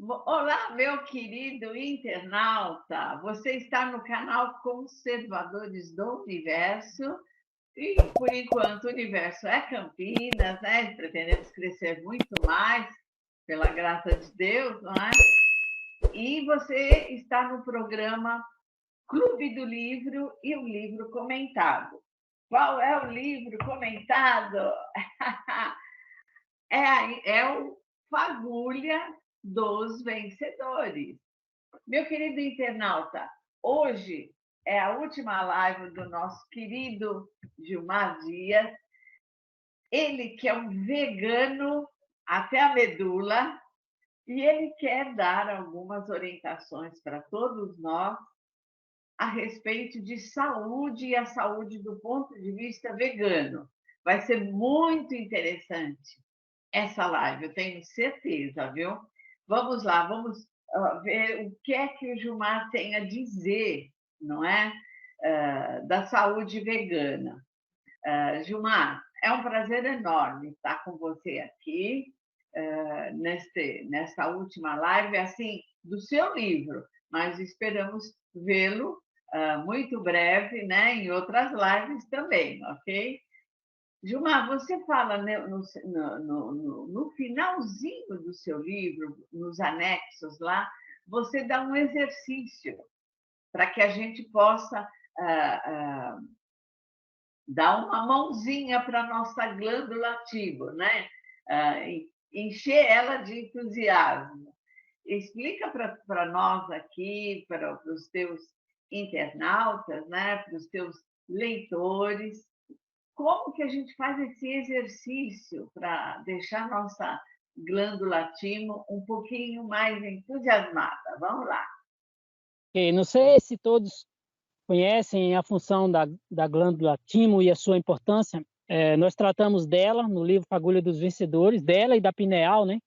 Olá, meu querido internauta. Você está no canal Conservadores do Universo e, por enquanto, o universo é Campinas, né? Pretendemos crescer muito mais, pela graça de Deus, não é? E você está no programa Clube do Livro e o Livro Comentado. Qual é o livro comentado? É o Fagulha dos Vencedores. Meu querido internauta, hoje é a última live do nosso querido Gilmar Dias. Ele que é um vegano até a medula e ele quer dar algumas orientações para todos nós a respeito de saúde e a saúde do ponto de vista vegano. Vai ser muito interessante essa live, eu tenho certeza, viu? Vamos lá, vamos ver o que é que o Gilmar tem a dizer, não é? Da saúde vegana. Gilmar, é um prazer enorme estar com você aqui nesta última live, assim, do seu livro, mas esperamos vê-lo muito breve, né, em outras lives também, ok? Gilmar, você fala no finalzinho do seu livro, nos anexos lá, você dá um exercício para que a gente possa dar uma mãozinha para a nossa glândula tibo, né? Encher ela de entusiasmo. Explica para nós aqui, para os teus internautas, né? Para os teus leitores, como que a gente faz esse exercício para deixar nossa glândula timo um pouquinho mais entusiasmada? Vamos lá. Não sei se todos conhecem a função da glândula timo e a sua importância. Nós tratamos dela no livro Fagulha dos Vencedores, dela e da pineal, né?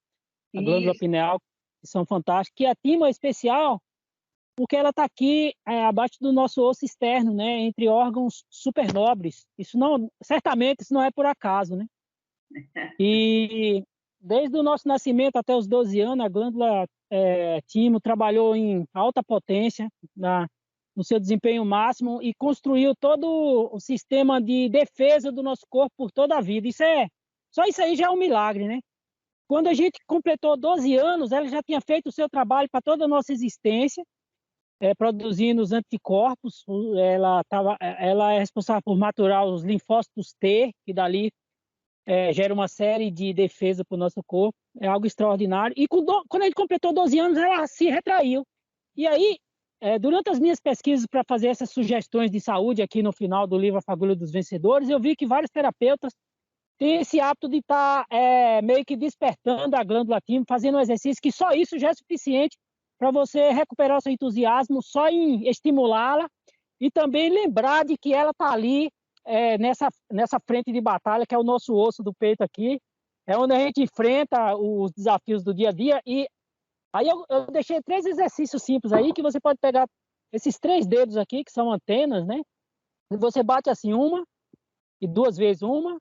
A glândula Isso. pineal, que são fantásticas. E a timo é especial porque ela está aqui abaixo do nosso osso externo, né? Entre órgãos supernobres. Certamente isso não é por acaso, né? E desde o nosso nascimento até os 12 anos, a glândula timo trabalhou em alta potência no seu desempenho máximo e construiu todo o sistema de defesa do nosso corpo por toda a vida. Só isso aí já é um milagre, né? Quando a gente completou 12 anos, ela já tinha feito o seu trabalho para toda a nossa existência, produzindo os anticorpos. Ela é responsável por maturar os linfócitos T, que dali gera uma série de defesa para o nosso corpo. É algo extraordinário. E quando a gente completou 12 anos, ela se retraiu. E aí, durante as minhas pesquisas para fazer essas sugestões de saúde aqui no final do livro A Fagulha dos Vencedores, eu vi que vários terapeutas têm esse hábito de estar meio que despertando a glândula timo, fazendo um exercício que só isso já é suficiente para você recuperar o seu entusiasmo, só em estimulá-la e também lembrar de que ela está ali nessa frente de batalha, que é o nosso osso do peito aqui, é onde a gente enfrenta os desafios do dia a dia. E aí eu deixei 3 exercícios simples aí, que você pode pegar esses 3 dedos aqui, que são antenas, né? E você bate assim uma, e 2 vezes uma,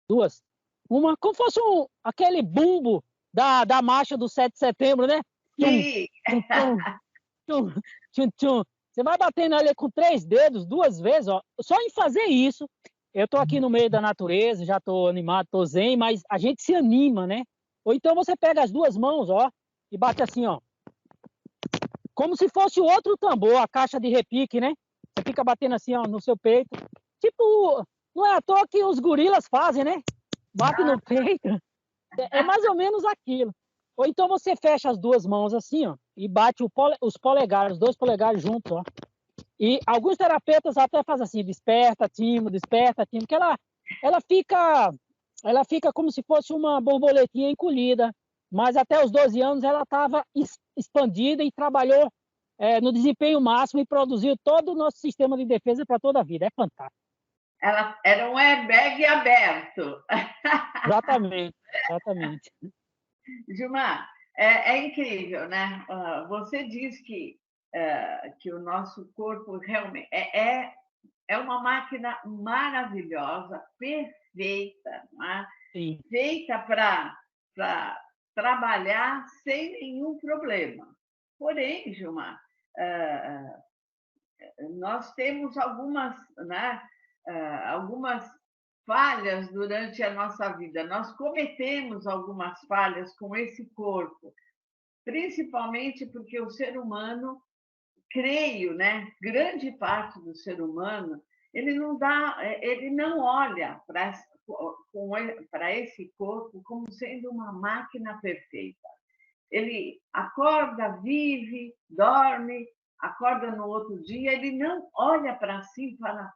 2, uma, como fosse aquele bumbo da marcha do 7 de setembro, né? Tchum, Sim. tchum, tchum, tchum, tchum, tchum. Você vai batendo ali com 3 dedos, 2 vezes, ó. Só em fazer isso, eu tô aqui no meio da natureza, já tô animado, tô zen, mas a gente se anima, né? Ou então você pega as 2 mãos, ó, e bate assim, ó, como se fosse outro tambor, a caixa de repique, né? Você fica batendo assim, ó, no seu peito. Tipo, não é à toa que os gorilas fazem, né? Bate no peito. É mais ou menos aquilo. Ou então você fecha as 2 mãos assim, ó, e bate os polegares, os 2 polegares juntos, ó. E alguns terapeutas até fazem assim, desperta, timo, que ela fica como se fosse uma borboletinha encolhida, mas até os 12 anos ela estava expandida e trabalhou no desempenho máximo e produziu todo o nosso sistema de defesa para toda a vida. É fantástico. Ela era um airbag aberto. Exatamente, exatamente. Gilmar, é incrível, né? Você diz que o nosso corpo realmente é uma máquina maravilhosa, perfeita, não é? Sim, Feita para trabalhar sem nenhum problema. Porém, Gilmar, nós temos algumas, né, algumas falhas durante a nossa vida. Nós cometemos algumas falhas com esse corpo, principalmente porque o ser humano, creio, né, grande parte do ser humano, ele não olha para esse corpo como sendo uma máquina perfeita. Ele acorda, vive, dorme, acorda no outro dia, ele não olha para si e fala: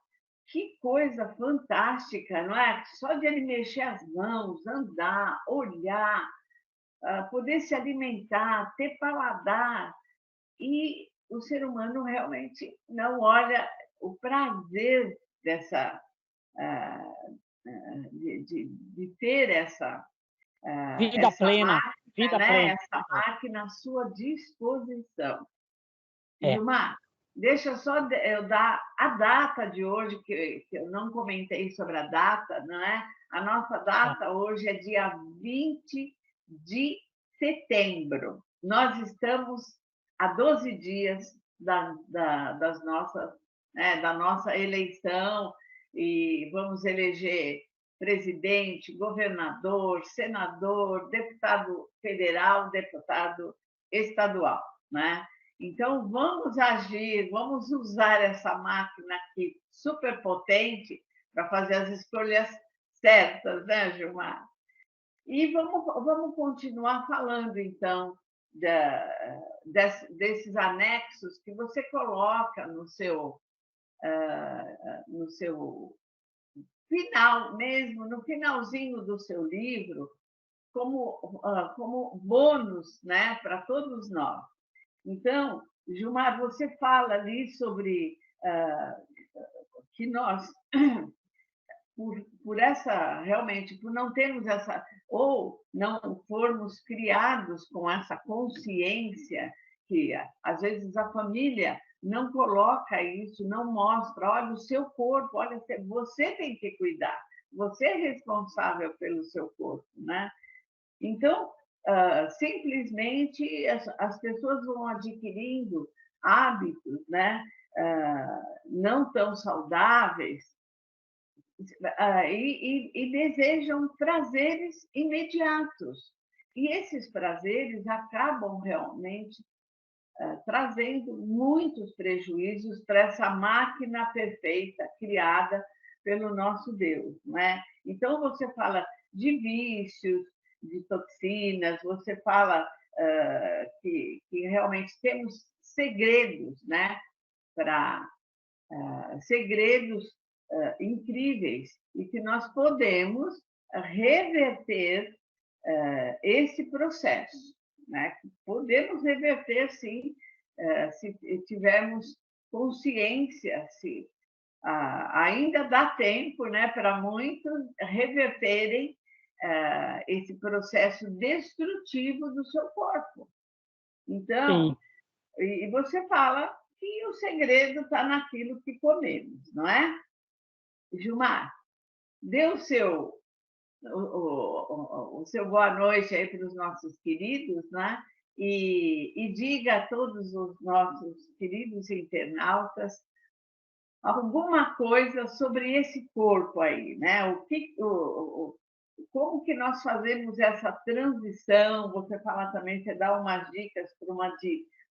que coisa fantástica, não é? Só de ele mexer as mãos, andar, olhar, poder se alimentar, ter paladar. E o ser humano realmente não olha o prazer dessa, de ter Vida essa plena, máquina, vida né? plena. Essa máquina à sua disposição. É. Gilmar, deixa só eu dar a data de hoje, que eu não comentei sobre a data, não é? A nossa data hoje é dia 20 de setembro. Nós estamos a 12 dias das nossas, né, da nossa eleição e vamos eleger presidente, governador, senador, deputado federal, deputado estadual, né? Então, vamos agir, vamos usar essa máquina aqui super potente para fazer as escolhas certas, né, Gilmar? E vamos continuar falando, então, desses anexos que você coloca no seu final mesmo, no finalzinho do seu livro, como bônus, né, para todos nós. Então, Gilmar, você fala ali sobre que nós, por não termos essa, ou não formos criados com essa consciência, que às vezes a família não coloca isso, não mostra, olha o seu corpo, olha, você tem que cuidar, você é responsável pelo seu corpo, né? Então, simplesmente as pessoas vão adquirindo hábitos, né, não tão saudáveis, e desejam prazeres imediatos. E esses prazeres acabam realmente trazendo muitos prejuízos para essa máquina perfeita criada pelo nosso Deus, né? Então, você fala de vícios, de toxinas, você fala que realmente temos segredos, né? Segredos incríveis e que nós podemos reverter esse processo, né? Podemos reverter, sim, se tivermos consciência, se ainda dá tempo, né, para muitos reverterem esse processo destrutivo do seu corpo. Então, e você fala que o segredo está naquilo que comemos, não é? Gilmar, dê o seu boa noite aí para os nossos queridos, né? E diga a todos os nossos queridos internautas alguma coisa sobre esse corpo aí, né? Como que nós fazemos essa transição? Você fala também, você dá umas dicas para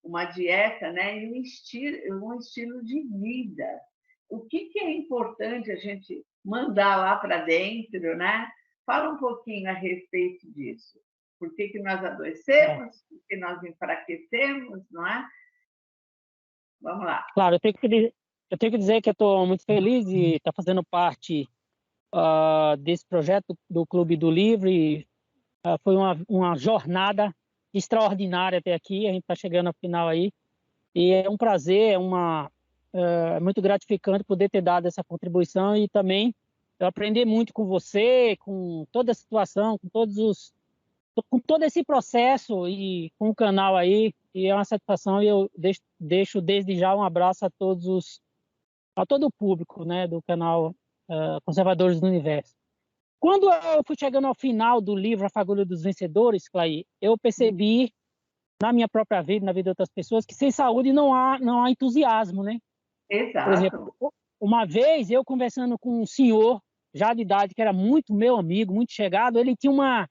uma dieta, né? E um estilo de vida. O que é importante a gente mandar lá para dentro, né? Fala um pouquinho a respeito disso. Por que nós adoecemos? Por que nós enfraquecemos, não é? Vamos lá. Claro, eu tenho que dizer que eu estou muito feliz de estar fazendo parte desse projeto do Clube do Livro. Foi uma jornada extraordinária até aqui, a gente está chegando ao final aí. E é um prazer, é muito gratificante poder ter dado essa contribuição e também eu aprender muito com você, com toda a situação, com todo esse processo e com o canal aí, e é uma satisfação e eu deixo desde já um abraço a todo o público, né, do canal Conservadores do Universo. Quando eu fui chegando ao final do livro A Fagulha dos Vencedores, Clay, eu percebi na minha própria vida, na vida de outras pessoas, que sem saúde não há entusiasmo, né? Por exemplo, Exato. uma vez eu conversando com um senhor já de idade, que era muito meu amigo, muito chegado, ele tinha uma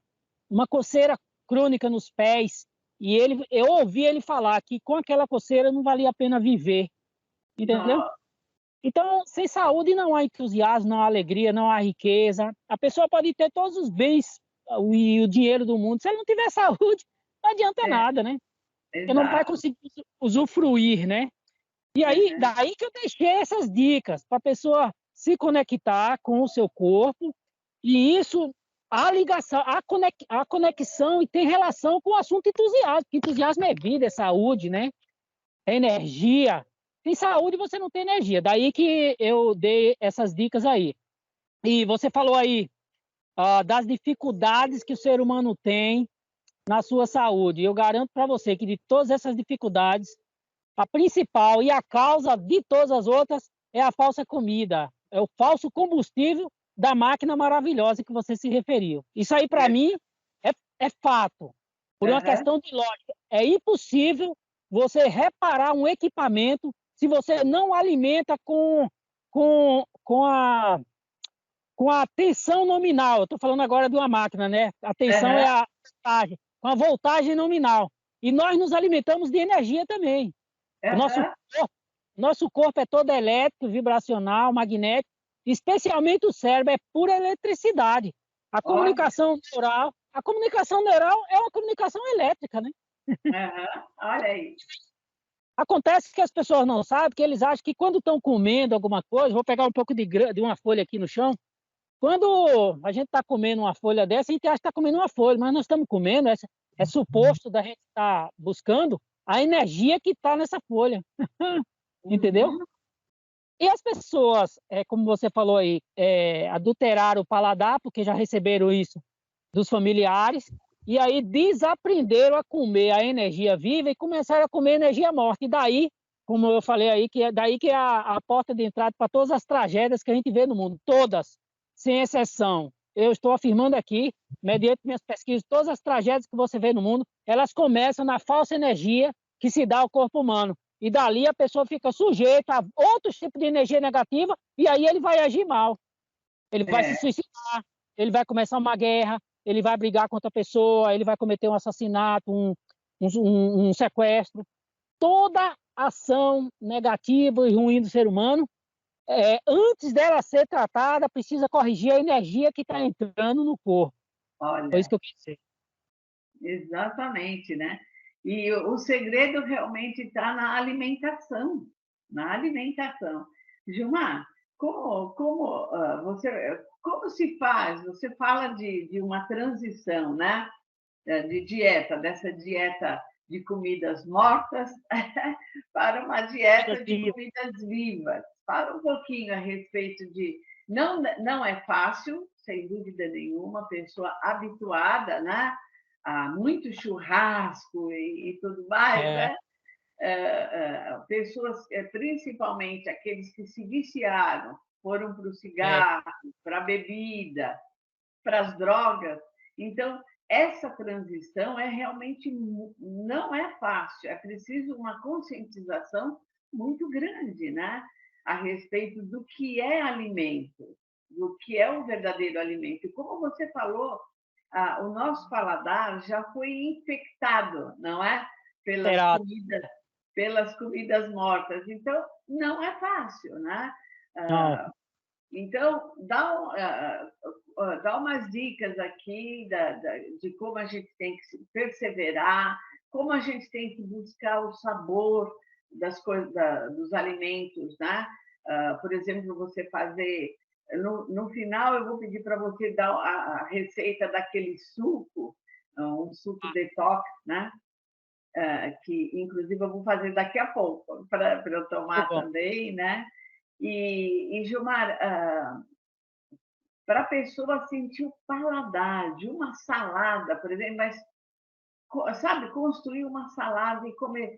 coceira crônica nos pés, e eu ouvi ele falar que com aquela coceira não valia a pena viver, entendeu? Nossa, Então, sem saúde não há entusiasmo, não há alegria, não há riqueza. A pessoa pode ter todos os bens e o dinheiro do mundo, se ele não tiver saúde, não adianta é, nada, né? Porque não vai exato. conseguir usufruir, né? E aí, Uhum. daí que eu deixei essas dicas para a pessoa se conectar com o seu corpo, e isso, a ligação, a conexão e tem relação com o assunto entusiasmo, porque entusiasmo é vida, é saúde, né? É energia. Sem saúde você não tem energia. Daí que eu dei essas dicas aí. E você falou aí das dificuldades que o ser humano tem na sua saúde. Eu garanto para você que de todas essas dificuldades, a principal e a causa de todas as outras é a falsa comida, é o falso combustível da máquina maravilhosa que você se referiu. Isso aí, para É, mim, é fato. Por uma aham. questão de lógica, é impossível você reparar um equipamento se você não alimenta com a, com a tensão nominal. Eu estou falando agora de uma máquina, né? A tensão é Aham, a voltagem, com a voltagem nominal. E nós nos alimentamos de energia também. O aham, nosso corpo é todo elétrico, vibracional, magnético, especialmente o cérebro, é pura eletricidade. olha, A comunicação neural é uma comunicação elétrica, né? aham, olha aí. Acontece que as pessoas não sabem, que eles acham que quando estão comendo alguma coisa, vou pegar um pouco de uma folha aqui no chão, quando a gente está comendo uma folha dessa, a gente acha que está comendo uma folha, mas nós estamos comendo, é suposto da gente estar buscando a energia que está nessa folha, entendeu? Uhum. E as pessoas, como você falou aí, adulteraram o paladar, porque já receberam isso dos familiares, e aí desaprenderam a comer a energia viva e começaram a comer energia morta. E daí, como eu falei aí, que é daí que é a porta de entrada para todas as tragédias que a gente vê no mundo, todas, sem exceção. Eu estou afirmando aqui, mediante minhas pesquisas, todas as tragédias que você vê no mundo, elas começam na falsa energia que se dá ao corpo humano. E dali a pessoa fica sujeita a outros tipos de energia negativa e aí ele vai agir mal. Ele vai se É, suicidar, ele vai começar uma guerra, ele vai brigar contra a pessoa, ele vai cometer um assassinato, um sequestro. Toda ação negativa e ruim do ser humano, antes dela ser tratada, precisa corrigir a energia que está entrando no corpo. Foi isso olha, que eu quis dizer. exatamente, né? E o segredo realmente está na alimentação, na alimentação. Gilmar, como se faz? Você fala de uma transição, né? De dieta, dessa dieta de comidas mortas para uma dieta de comidas vivas. Fala um pouquinho a respeito de. Não, não é fácil, sem dúvida nenhuma, pessoa habituada, né? A muito churrasco e tudo mais, É, né? Pessoas, principalmente aqueles que se viciaram, foram para o é, cigarro, para a bebida, para as drogas. Então, essa transição é realmente não é fácil, é preciso uma conscientização muito grande, né? A respeito do que é alimento, do que é o verdadeiro alimento. E como você falou, o nosso paladar já foi infectado, não é? Pelas será. comidas, pelas comidas mortas. Então, não é fácil, né? Não, Então, dá umas dicas aqui de como a gente tem que perseverar, como a gente tem que buscar o sabor das coisas, dos alimentos, né? Por exemplo, você fazer. No final, eu vou pedir para você dar a receita daquele suco, um suco detox, né? Que inclusive eu vou fazer daqui a pouco, para eu muito tomar bom. também, né? E Gilmar, para a pessoa sentir o paladar de uma salada, por exemplo, mas sabe, construir uma salada e comer,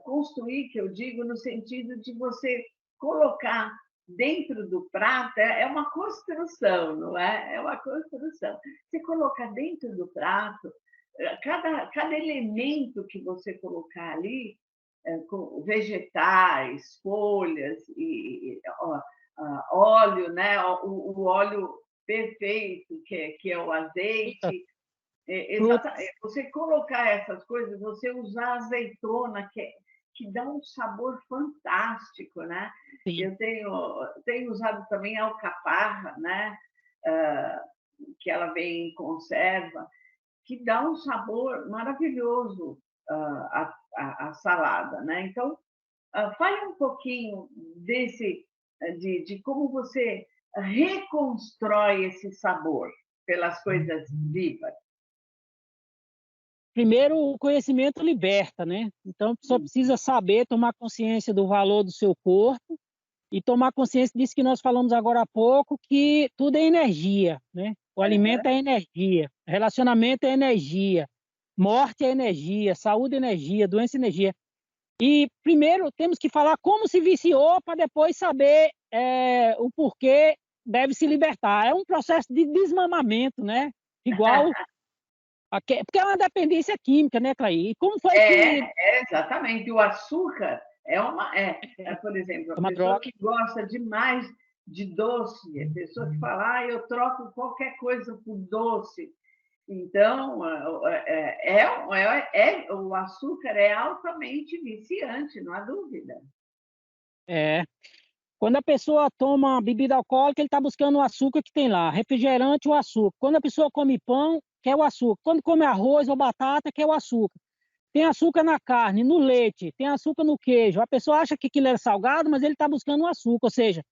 construir, que eu digo, no sentido de você colocar dentro do prato é uma construção, não é? É uma construção. Você colocar dentro do prato, cada elemento que você colocar ali, com vegetais, folhas e óleo, né? O óleo perfeito, que é o Fruta, azeite. frutas. Você colocar essas coisas, você usar azeitona, que dá um sabor fantástico, né? Sim. Eu tenho usado também alcaparra, né? Ah, que ela vem em conserva, que dá um sabor maravilhoso à salada, né? Então, fale um pouquinho de como você reconstrói esse sabor pelas coisas vivas. Primeiro, o conhecimento liberta, né? Então, a pessoa precisa saber tomar consciência do valor do seu corpo e tomar consciência disso que nós falamos agora há pouco, que tudo é energia, né? O alimento é energia, relacionamento é energia, morte é energia, saúde é energia, doença é energia. E primeiro temos que falar como se viciou para depois saber o porquê deve se libertar. É um processo de desmamamento, né? Igual porque é uma dependência química, né, Clay? E como foi que Exatamente. O açúcar por exemplo, a uma pessoa droga? que gosta demais de doce, a pessoa que fala, eu troco qualquer coisa por doce. Então, o açúcar é altamente viciante, não há dúvida. É. Quando a pessoa toma bebida alcoólica, ele está buscando o açúcar que tem lá, refrigerante, o açúcar. Quando a pessoa come pão, quer o açúcar. Quando come arroz ou batata, quer o açúcar. Tem açúcar na carne, no leite, tem açúcar no queijo. A pessoa acha que aquilo é salgado, mas ele está buscando o açúcar. Ou seja,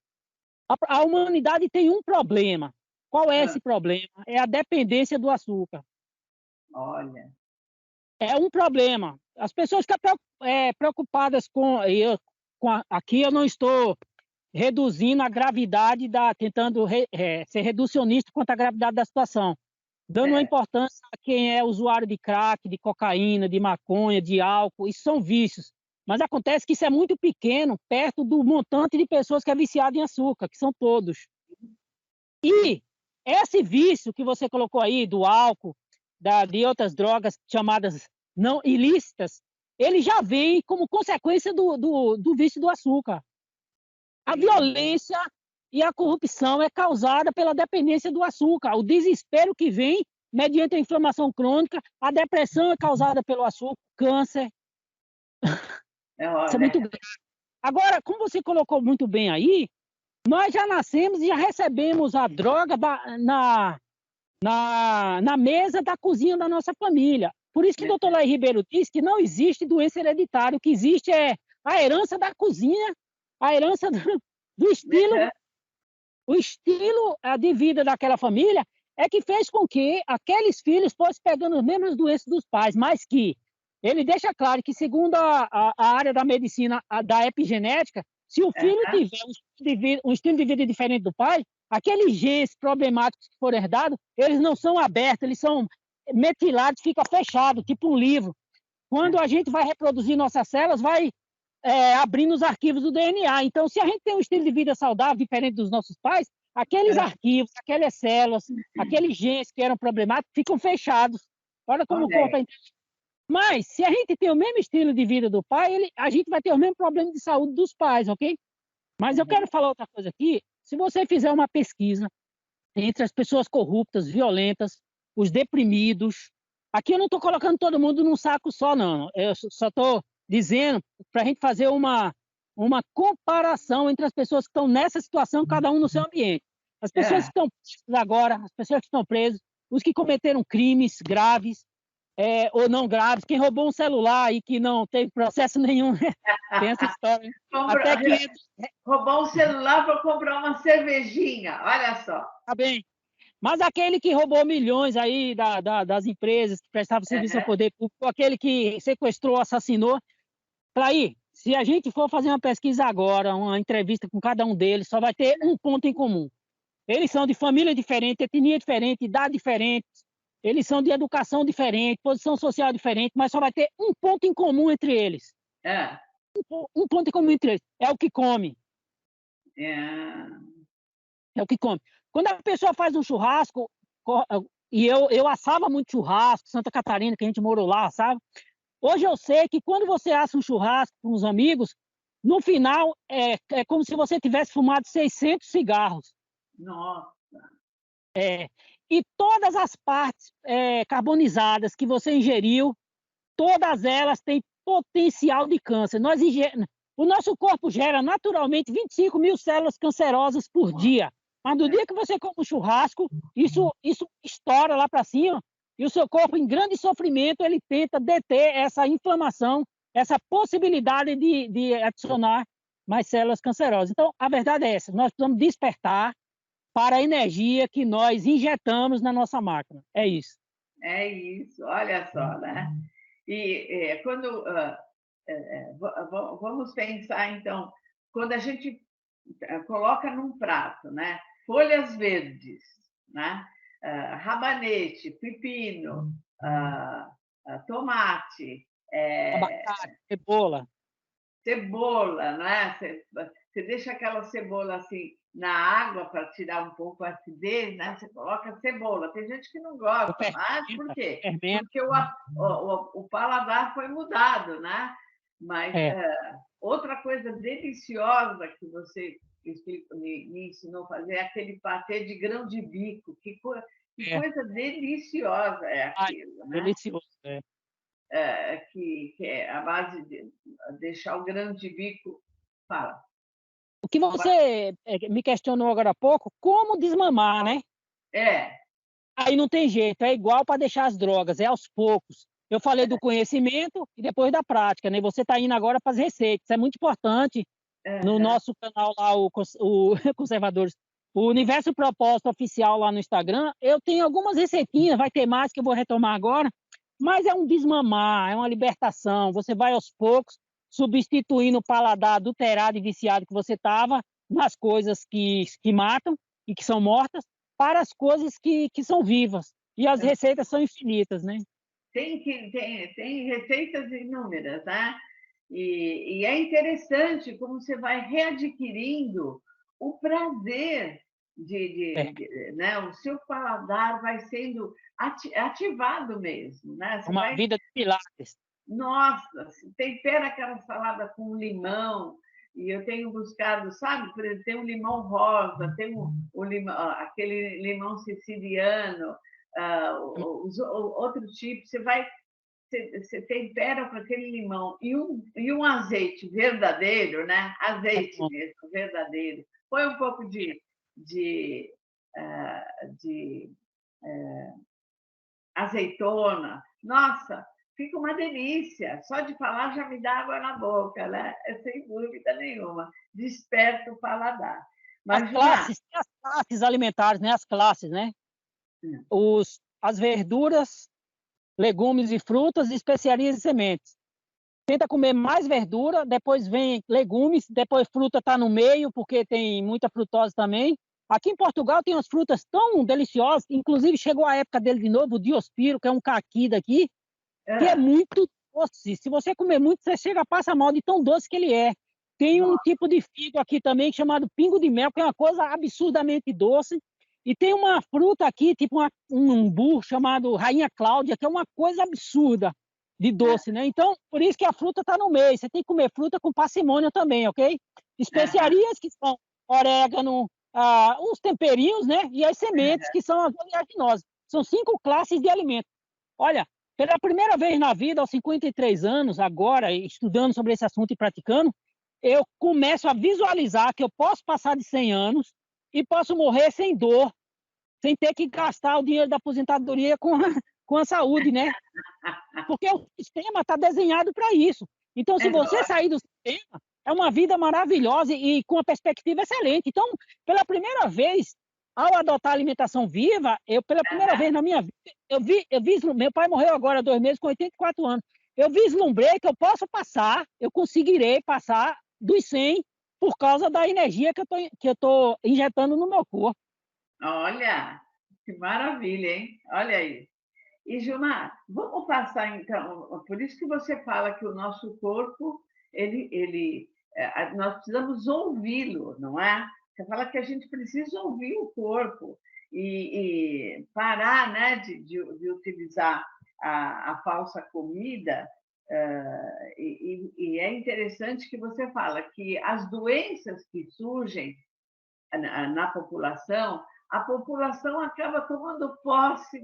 a humanidade tem um problema. Qual é Ah, esse problema? É a dependência do açúcar. olha. É um problema. As pessoas ficam preocupadas com. Aqui eu não estou reduzindo a gravidade tentando ser reducionista quanto à gravidade da situação, dando uma É, importância a quem é usuário de crack, de cocaína, de maconha, de álcool, isso são vícios. Mas acontece que isso é muito pequeno perto do montante de pessoas que é viciado em açúcar, que são todos. E esse vício que você colocou aí do álcool, de outras drogas chamadas não ilícitas, ele já vem como consequência do vício do açúcar. A uhum. violência e a corrupção é causada pela dependência do açúcar. O desespero que vem mediante a inflamação crônica, a depressão é causada pelo açúcar, câncer. Isso é muito Olha, grave. Agora, como você colocou muito bem aí, nós já nascemos e já recebemos a droga na mesa da cozinha da nossa família. Por isso que o doutor Laí Ribeiro diz que não existe doença hereditária, o que existe é a herança da cozinha, a herança do estilo, o estilo de vida daquela família é que fez com que aqueles filhos fossem pegando as mesmas doenças dos pais, mas que ele deixa claro que, segundo a área da medicina, da epigenética, se o filho tiver um estilo de vida diferente do pai, aqueles genes problemáticos que foram herdados, eles não são abertos, eles são metilados, fica fechado, tipo um livro. Quando a gente vai reproduzir nossas células, vai abrindo os arquivos do DNA. Então, se a gente tem um estilo de vida saudável diferente dos nossos pais, aqueles arquivos, aquelas células, aqueles genes que eram problemáticos ficam fechados. Olha como o corpo olha, é. Mas, se a gente tem o mesmo estilo de vida do pai, a gente vai ter o mesmo problema de saúde dos pais, ok? Mas eu quero falar outra coisa aqui. Se você fizer uma pesquisa entre as pessoas corruptas, violentas, os deprimidos, aqui eu não estou colocando todo mundo num saco só, não. Eu só estou dizendo para a gente fazer uma comparação entre as pessoas que estão nessa situação, cada um no seu ambiente. As pessoas que estão presas agora, as pessoas que estão presas, os que cometeram crimes graves, ou não graves, quem roubou um celular e que não teve processo nenhum, né? Tem essa história. Até que roubou um celular para comprar uma cervejinha, olha só. tá bem. Mas aquele que roubou milhões aí das empresas que prestavam serviço ao poder público, aquele que sequestrou, assassinou, para aí, se a gente for fazer uma pesquisa agora, uma entrevista com cada um deles, só vai ter um ponto em comum. Eles são de família diferente, etnia diferente, idade diferente, eles são de educação diferente, posição social diferente, mas só vai ter um ponto em comum entre eles. Um ponto em comum entre eles. É o que come. É. É o que come. Quando a pessoa faz um churrasco, e eu assava muito churrasco, Santa Catarina, que a gente morou lá, sabe? Hoje eu sei que quando você assa um churrasco com os amigos, no final é como se você tivesse fumado 600 cigarros. Nossa. É, e todas as partes carbonizadas que você ingeriu, todas elas têm potencial de câncer. O nosso corpo gera naturalmente 25 mil células cancerosas por dia. Mas no dia que você come um churrasco, isso estoura lá para cima e o seu corpo, em grande sofrimento, ele tenta deter essa inflamação, essa possibilidade de adicionar mais células cancerosas. Então, a verdade é essa: nós precisamos despertar para a energia que nós injetamos na nossa máquina. É isso. É isso, olha só, né? E quando vamos pensar então, quando a gente coloca num prato, né? Folhas verdes, né? Rabanete, pepino, tomate, Abacate, cebola. cebola, né? Você deixa aquela cebola assim na água para tirar um pouco a acidez, né? Você coloca cebola. Tem gente que não gosta, mas por quê? Fermenta. Porque o paladar foi mudado, né? Mas outra coisa deliciosa que você me ensinou a fazer é aquele patê de grão de bico. Que coisa deliciosa é aquilo, né? Delicioso. Que é a base de deixar o grão de bico. Fala. O que você me questionou agora há pouco, como desmamar, né? É. Aí não tem jeito, é igual para deixar as drogas, é aos poucos. Eu falei do conhecimento e depois da prática, né? Você está indo agora para as receitas, isso é muito importante. No nosso canal lá, o Conservadores, o Universo Propósito Oficial lá no Instagram, eu tenho algumas receitinhas, vai ter mais que eu vou retomar agora, mas é um desmamar, é uma libertação. Você vai aos poucos substituindo o paladar adulterado e viciado que você estava nas coisas que matam e que são mortas para as coisas que são vivas. E as receitas são infinitas, né? Tem receitas inúmeras, né? E é interessante como você vai readquirindo o prazer né? O seu paladar vai sendo ativado mesmo, né? Você Uma vai, vida de pilates. nossa, tempera aquela salada com limão. E eu tenho buscado, sabe, por exemplo, tem um limão rosa, tem aquele limão siciliano, outro tipo. Você tempera com aquele limão e um azeite verdadeiro, né? Azeite mesmo, verdadeiro. Põe um pouco de, de azeitona. Nossa, fica uma delícia. Só de falar já me dá água na boca, né? Sem dúvida nenhuma. Desperta o paladar. Mas, Tem as classes alimentares, né? As classes, né? As verduras, legumes e frutas, especiarias e sementes. Tenta comer mais verdura, depois vem legumes, depois fruta está no meio, porque tem muita frutose também. Aqui em Portugal tem umas frutas tão deliciosas, inclusive chegou a época dele de novo, o diospiro, que é um caqui daqui, que é muito doce. Se você comer muito, você chega a passar mal de tão doce que ele é. Tem um tipo de figo aqui também chamado pingo de mel, que é uma coisa absurdamente doce. E tem uma fruta aqui, tipo um umbu, chamado Rainha Cláudia, que é uma coisa absurda de doce, né? Então, por isso que a fruta está no meio. Você tem que comer fruta com parcimônia também, ok? Especiarias que são orégano, os temperinhos, né? E as sementes, que são as oleaginosas. São 5 classes de alimentos. Olha, pela primeira vez na vida, aos 53 anos, agora, estudando sobre esse assunto e praticando, eu começo a visualizar que eu posso passar de 100 anos e posso morrer sem dor, sem ter que gastar o dinheiro da aposentadoria com a saúde, né? Porque o sistema está desenhado para isso. Então, se você sair do sistema, é uma vida maravilhosa e com uma perspectiva excelente. Então, pela primeira vez, ao adotar a alimentação viva, pela primeira vez na minha vida, meu pai morreu agora há 2 meses, com 84 anos. Eu vislumbrei que eu conseguirei passar dos 100 por causa da energia que eu tô injetando no meu corpo. Olha, que maravilha, hein? Olha aí. E, Gilmar, vamos passar, então, por isso que você fala que o nosso corpo, ele nós precisamos ouvi-lo, não é? Você fala que a gente precisa ouvir o corpo e parar, né, de utilizar a falsa comida. E é interessante que você fala que as doenças que surgem na população, a população acaba tomando posse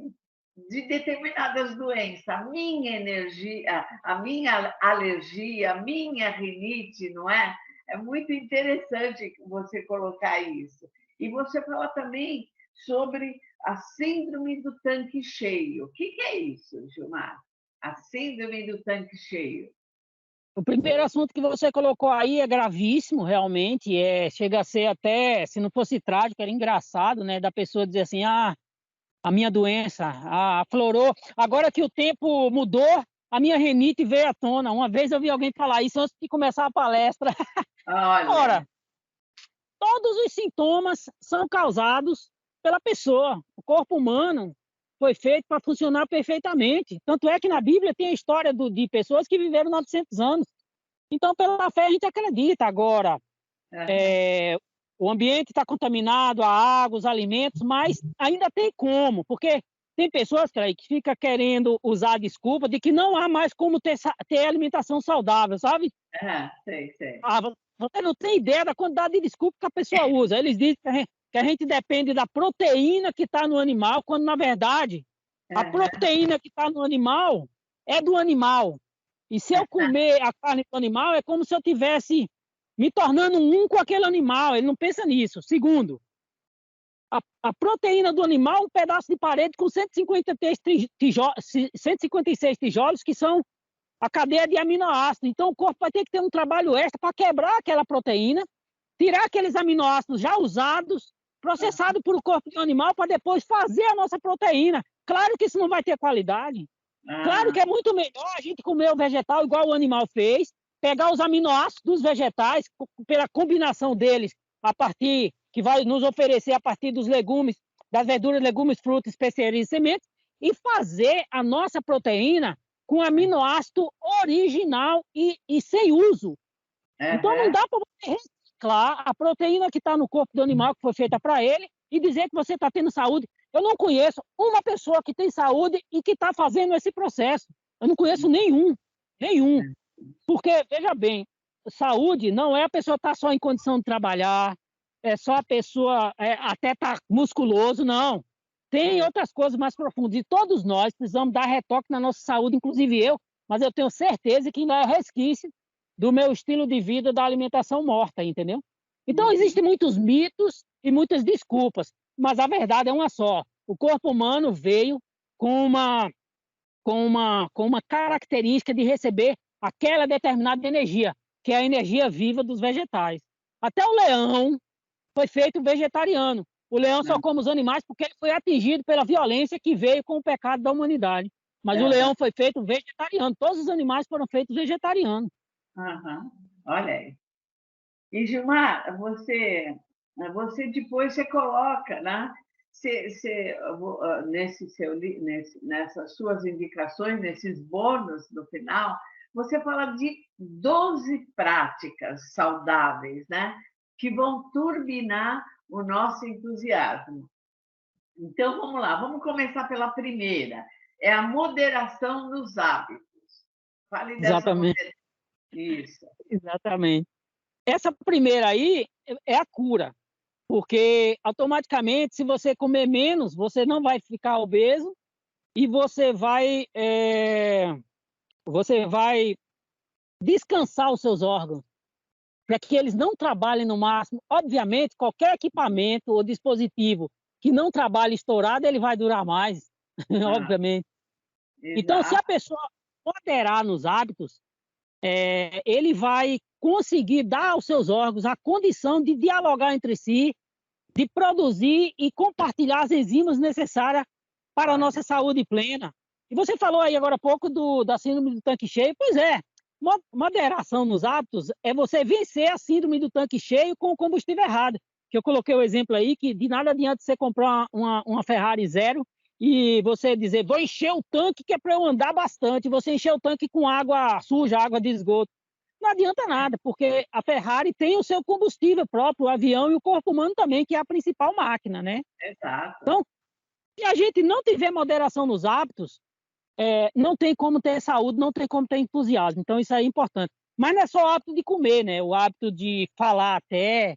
de determinadas doenças. A minha energia, a minha alergia, a minha rinite, não é? É muito interessante você colocar isso. E você fala também sobre a síndrome do tanque cheio. O que é isso, Gilmar? A síndrome do tanque cheio. O primeiro assunto que você colocou aí é gravíssimo, realmente, chega a ser até, se não fosse trágico, era engraçado, né, da pessoa dizer assim, a minha doença aflorou, agora que o tempo mudou, a minha renite veio à tona. Uma vez eu vi alguém falar isso antes de começar a palestra. Olha. Ora, todos os sintomas são causados pela pessoa. O corpo humano foi feito para funcionar perfeitamente. Tanto é que na Bíblia tem a história de pessoas que viveram 900 anos. Então, pela fé, a gente acredita. Agora, o ambiente está contaminado, a água, os alimentos, mas ainda tem como, porque tem pessoas que ficam querendo usar a desculpa de que não há mais como ter alimentação saudável, sabe? Sei. Você não tem ideia da quantidade de desculpa que a pessoa usa. Eles dizem que a gente depende da proteína que está no animal, quando, na verdade, a proteína que está no animal é do animal. E se eu comer a carne do animal, é como se eu tivesse me tornando um com aquele animal. Ele não pensa nisso. Segundo, a proteína do animal é um pedaço de parede com 156 tijolos, que são a cadeia de aminoácidos. Então, o corpo vai ter que ter um trabalho extra para quebrar aquela proteína, tirar aqueles aminoácidos já usados, processado por o corpo do animal, para depois fazer a nossa proteína. Claro que isso não vai ter qualidade. Claro que é muito melhor a gente comer o vegetal igual o animal fez, pegar os aminoácidos dos vegetais, pela combinação deles, a partir que vai nos oferecer a partir dos legumes, das verduras, legumes, frutas, especiarias e sementes, e fazer a nossa proteína com aminoácido original e sem uso. Então não dá para você reciclar a proteína que está no corpo do animal, que foi feita para ele, e dizer que você está tendo saúde. Eu não conheço uma pessoa que tem saúde e que está fazendo esse processo. Eu não conheço nenhum. Porque, veja bem, saúde não é a pessoa estar só em condição de trabalhar, é só a pessoa até estar musculoso, não. Tem outras coisas mais profundas. E todos nós precisamos dar retoque na nossa saúde, inclusive eu, mas eu tenho certeza que ainda é resquício do meu estilo de vida da alimentação morta, entendeu? Então, existem muitos mitos e muitas desculpas, mas a verdade é uma só. O corpo humano veio com uma característica de receber aquela determinada energia, que é a energia viva dos vegetais. Até o leão foi feito vegetariano. O leão só come os animais porque ele foi atingido pela violência que veio com o pecado da humanidade. Mas o leão foi feito vegetariano. Todos os animais foram feitos vegetarianos. Olha aí. E, Gilmar, você depois você coloca, né? Nessas suas indicações, nesses bônus no final, você fala de 12 práticas saudáveis, né? Que vão turbinar o nosso entusiasmo. Então, vamos lá, vamos começar pela primeira. É a moderação nos hábitos. Fale dessa moderação. Isso. Exatamente. Essa primeira aí é a cura, porque automaticamente, se você comer menos, você não vai ficar obeso e você vai descansar os seus órgãos, para que eles não trabalhem no máximo. Obviamente, qualquer equipamento ou dispositivo que não trabalhe estourado, ele vai durar mais, obviamente. Exato. Então, se a pessoa moderar nos hábitos, ele vai conseguir dar aos seus órgãos a condição de dialogar entre si, de produzir e compartilhar as enzimas necessárias para a nossa saúde plena. E você falou aí agora há pouco da síndrome do tanque cheio. Pois é, moderação nos hábitos é você vencer a síndrome do tanque cheio com o combustível errado. Que eu coloquei o exemplo aí que de nada adianta você comprar uma Ferrari zero e você dizer, vou encher o tanque que é para eu andar bastante, você encher o tanque com água suja, água de esgoto. não adianta nada, porque a Ferrari tem o seu combustível próprio, o avião e o corpo humano também, que é a principal máquina, né? Exato. Então, se a gente não tiver moderação nos hábitos, não tem como ter saúde, não tem como ter entusiasmo. Então, isso aí é importante. Mas não é só o hábito de comer, né? O hábito de falar até,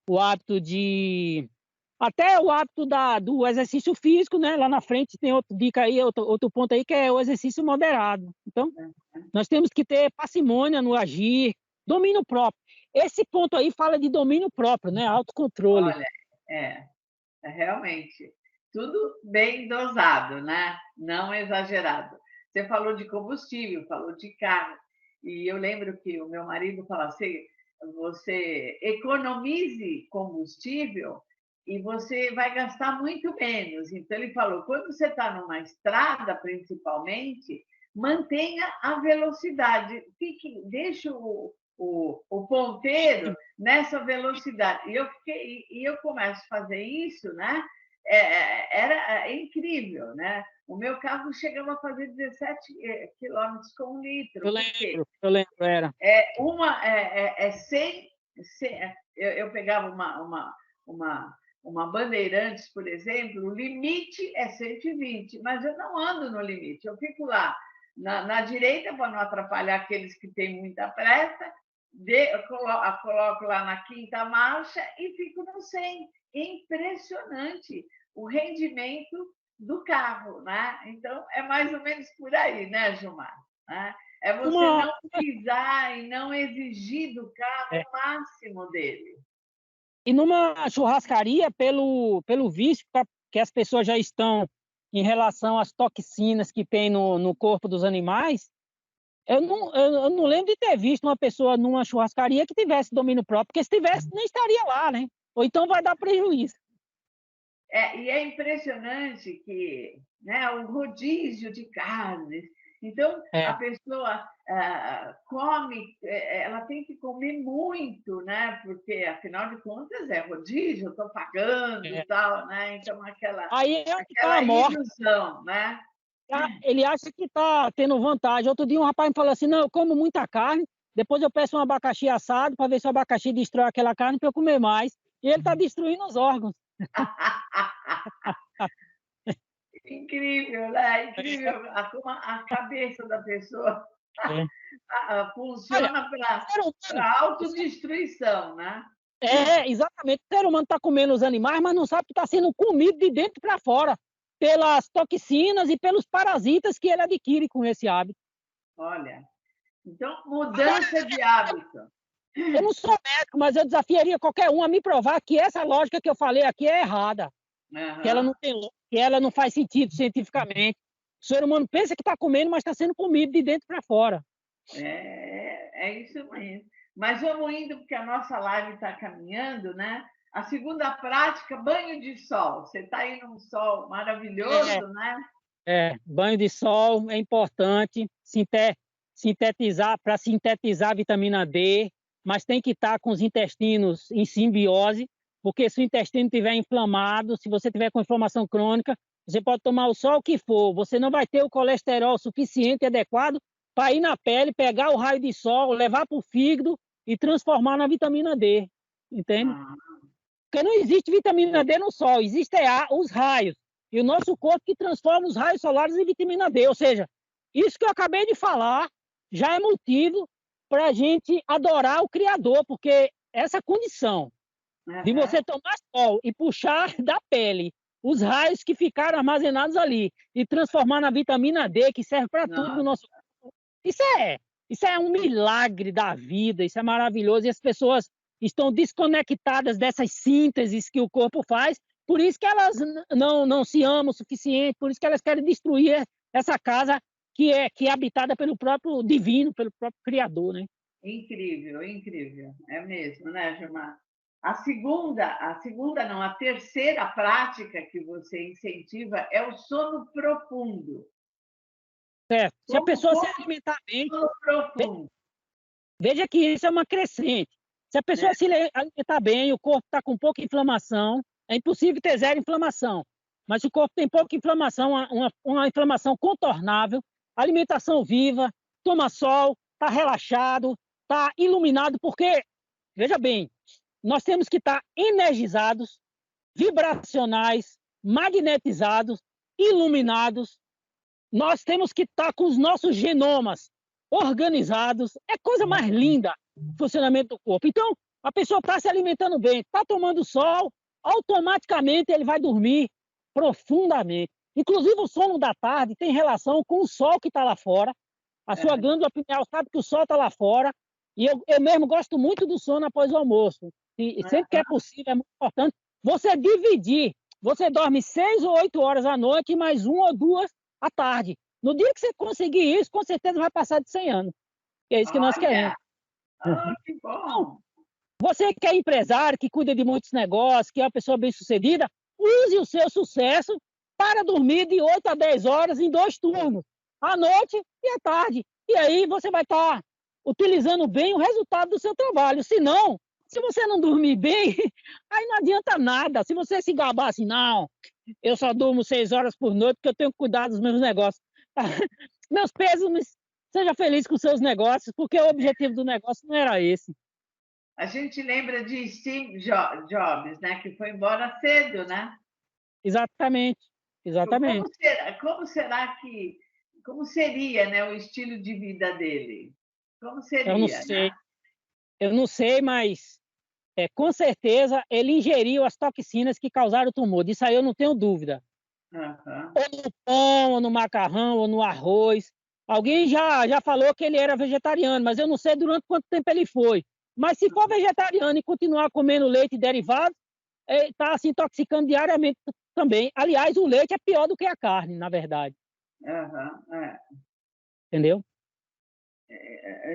o hábito de... Até o hábito do exercício físico, né? Lá na frente tem outra dica aí, outro ponto aí, que é o exercício moderado. Então, nós temos que ter parcimônia no agir, domínio próprio. Esse ponto aí fala de domínio próprio, né? Autocontrole. Olha, realmente, tudo bem dosado, né? Não exagerado. Você falou de combustível, falou de carro, e eu lembro que o meu marido falava assim, você economize combustível e você vai gastar muito menos. Então, ele falou, quando você está numa estrada, principalmente, mantenha a velocidade, deixe o ponteiro nessa velocidade. E eu começo a fazer isso, né? Era incrível, né? O meu carro chegava a fazer 17 quilômetros com 1 litro. Eu lembro, era. Eu pegava uma Bandeirantes, por exemplo, o limite é 120, mas eu não ando no limite, eu fico lá na direita para não atrapalhar aqueles que têm muita pressa, coloco lá na quinta marcha e fico no 100. Impressionante o rendimento do carro, né? Então, é mais ou menos por aí, né, Gilmar? É você não pisar e não exigir do carro o máximo dele. E numa churrascaria, pelo vício que as pessoas já estão em relação às toxinas que tem no corpo dos animais, eu não lembro de ter visto uma pessoa numa churrascaria que tivesse domínio próprio, porque se tivesse, nem estaria lá, né? Ou então vai dar prejuízo. E é impressionante que, né, o rodízio de carnes. Então, a pessoa come, ela tem que comer muito, né? Porque, afinal de contas, é rodízio, eu estou pagando e tal, né? Então, aquela ilusão, né? Ele acha que está tendo vantagem. Outro dia um rapaz me falou assim, não, eu como muita carne, depois eu peço um abacaxi assado para ver se o abacaxi destrói aquela carne para eu comer mais. E ele está destruindo os órgãos. Incrível, né? Incrível como a cabeça da pessoa funciona para autodestruição, né? Exatamente. O ser humano está comendo os animais, mas não sabe que está sendo comido de dentro para fora, pelas toxinas e pelos parasitas que ele adquire com esse hábito. Olha, então, mudança de hábito. Eu não sou médico, mas eu desafiaria qualquer um a me provar que essa lógica que eu falei aqui é errada. Que ela não faz sentido cientificamente. O ser humano pensa que está comendo, mas está sendo comido de dentro para fora. É isso mesmo. Mas vamos indo, porque a nossa live está caminhando, né? A segunda prática, banho de sol. Você está aí num sol maravilhoso, né? Banho de sol é importante, para sintetizar a vitamina D, mas tem que estar com os intestinos em simbiose, porque se o intestino estiver inflamado, se você tiver com inflamação crônica, você pode tomar o sol que for, você não vai ter o colesterol suficiente e adequado para ir na pele, pegar o raio de sol, levar para o fígado e transformar na vitamina D, entende? Porque não existe vitamina D no sol, existem os raios. E o nosso corpo que transforma os raios solares em vitamina D. Ou seja, isso que eu acabei de falar já é motivo para a gente adorar o Criador, porque essa condição de você tomar sol e puxar da pele os raios que ficaram armazenados ali e transformar na vitamina D, que serve para tudo no nosso corpo, isso é um milagre da vida, isso é maravilhoso. E as pessoas estão desconectadas dessas sínteses que o corpo faz, por isso que elas não se amam o suficiente, por isso que elas querem destruir essa casa que é habitada pelo próprio divino, pelo próprio Criador, né? Incrível, incrível. É mesmo, né, Gilmar? A terceira prática que você incentiva é o sono profundo. Certo. Se a pessoa se alimentar bem, veja que isso é uma crescente. Se a pessoa se alimentar bem, o corpo está com pouca inflamação, é impossível ter zero inflamação. Mas se o corpo tem pouca inflamação, uma inflamação contornável, alimentação viva, toma sol, está relaxado, estar iluminado, porque, veja bem, nós temos que estar energizados, vibracionais, magnetizados, iluminados. Nós temos que estar com os nossos genomas organizados. É coisa mais linda o funcionamento do corpo. Então, a pessoa está se alimentando bem, está tomando sol, automaticamente ele vai dormir profundamente. Inclusive, o sono da tarde tem relação com o sol que está lá fora. A sua glândula pineal sabe que o sol está lá fora. E eu mesmo gosto muito do sono após o almoço. E sempre que é possível, é muito importante você dividir. Você dorme 6 ou 8 horas à noite e mais 1 ou 2 à tarde. No dia que você conseguir isso, com certeza vai passar de 100 anos. E é isso que nós queremos. Que bom! Você que é empresário, que cuida de muitos negócios, que é uma pessoa bem-sucedida, use o seu sucesso para dormir de 8 a 10 horas em 2 turnos, à noite e à tarde. E aí você vai estar utilizando bem o resultado do seu trabalho. Se não, se você não dormir bem, aí não adianta nada. Se você se gabar assim, não, eu só durmo 6 horas por noite porque eu tenho que cuidar dos meus negócios. Meus pêsames, seja feliz com os seus negócios, porque o objetivo do negócio não era esse. A gente lembra de Steve Jobs, né? Que foi embora cedo, né? Exatamente. Como seria, né, o estilo de vida dele? Como seria? Eu não sei. Né? Eu não sei, mas com certeza ele ingeriu as toxinas que causaram o tumor. Disso aí eu não tenho dúvida. Ou no pão, ou no macarrão, ou no arroz. Alguém já falou que ele era vegetariano, mas eu não sei durante quanto tempo ele foi. Mas se for vegetariano e continuar comendo leite e derivados, está se intoxicando diariamente também. Aliás, o leite é pior do que a carne, na verdade. Entendeu?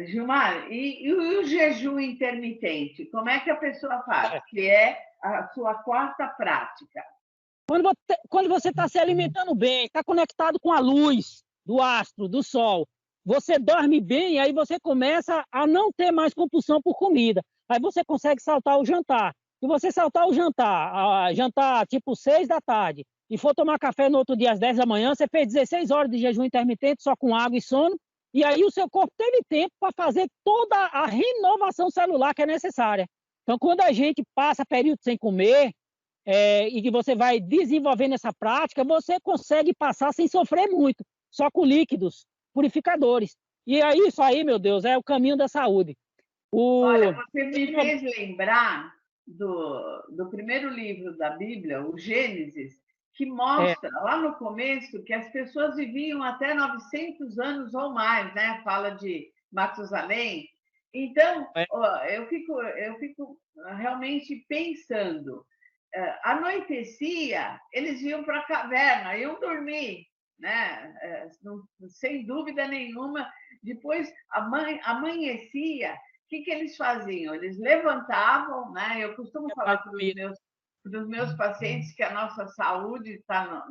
Gilmar, e o jejum intermitente? Como é que a pessoa faz? Que é a sua quarta prática. Quando você está se alimentando bem, está conectado com a luz do astro, do sol, você dorme bem, aí você começa a não ter mais compulsão por comida. Aí você consegue saltar o jantar. Se você saltar o jantar tipo 6 da tarde, e for tomar café no outro dia às 10 da manhã, você fez 16 horas de jejum intermitente só com água e sono, e aí o seu corpo teve tempo para fazer toda a renovação celular que é necessária. Então, quando a gente passa período sem comer, e que você vai desenvolvendo essa prática, você consegue passar sem sofrer muito, só com líquidos purificadores. E é isso aí, meu Deus, é o caminho da saúde. Olha, você me fez lembrar do primeiro livro da Bíblia, o Gênesis, que mostra lá no começo que as pessoas viviam até 900 anos ou mais, né? Fala de Matusalém. Então, eu fico realmente pensando, anoitecia, eles iam para a caverna, iam dormir, né? Sem dúvida nenhuma. Depois amanhecia, o que eles faziam? Eles levantavam, né? Eu costumo falar para os meus pacientes que a nossa saúde está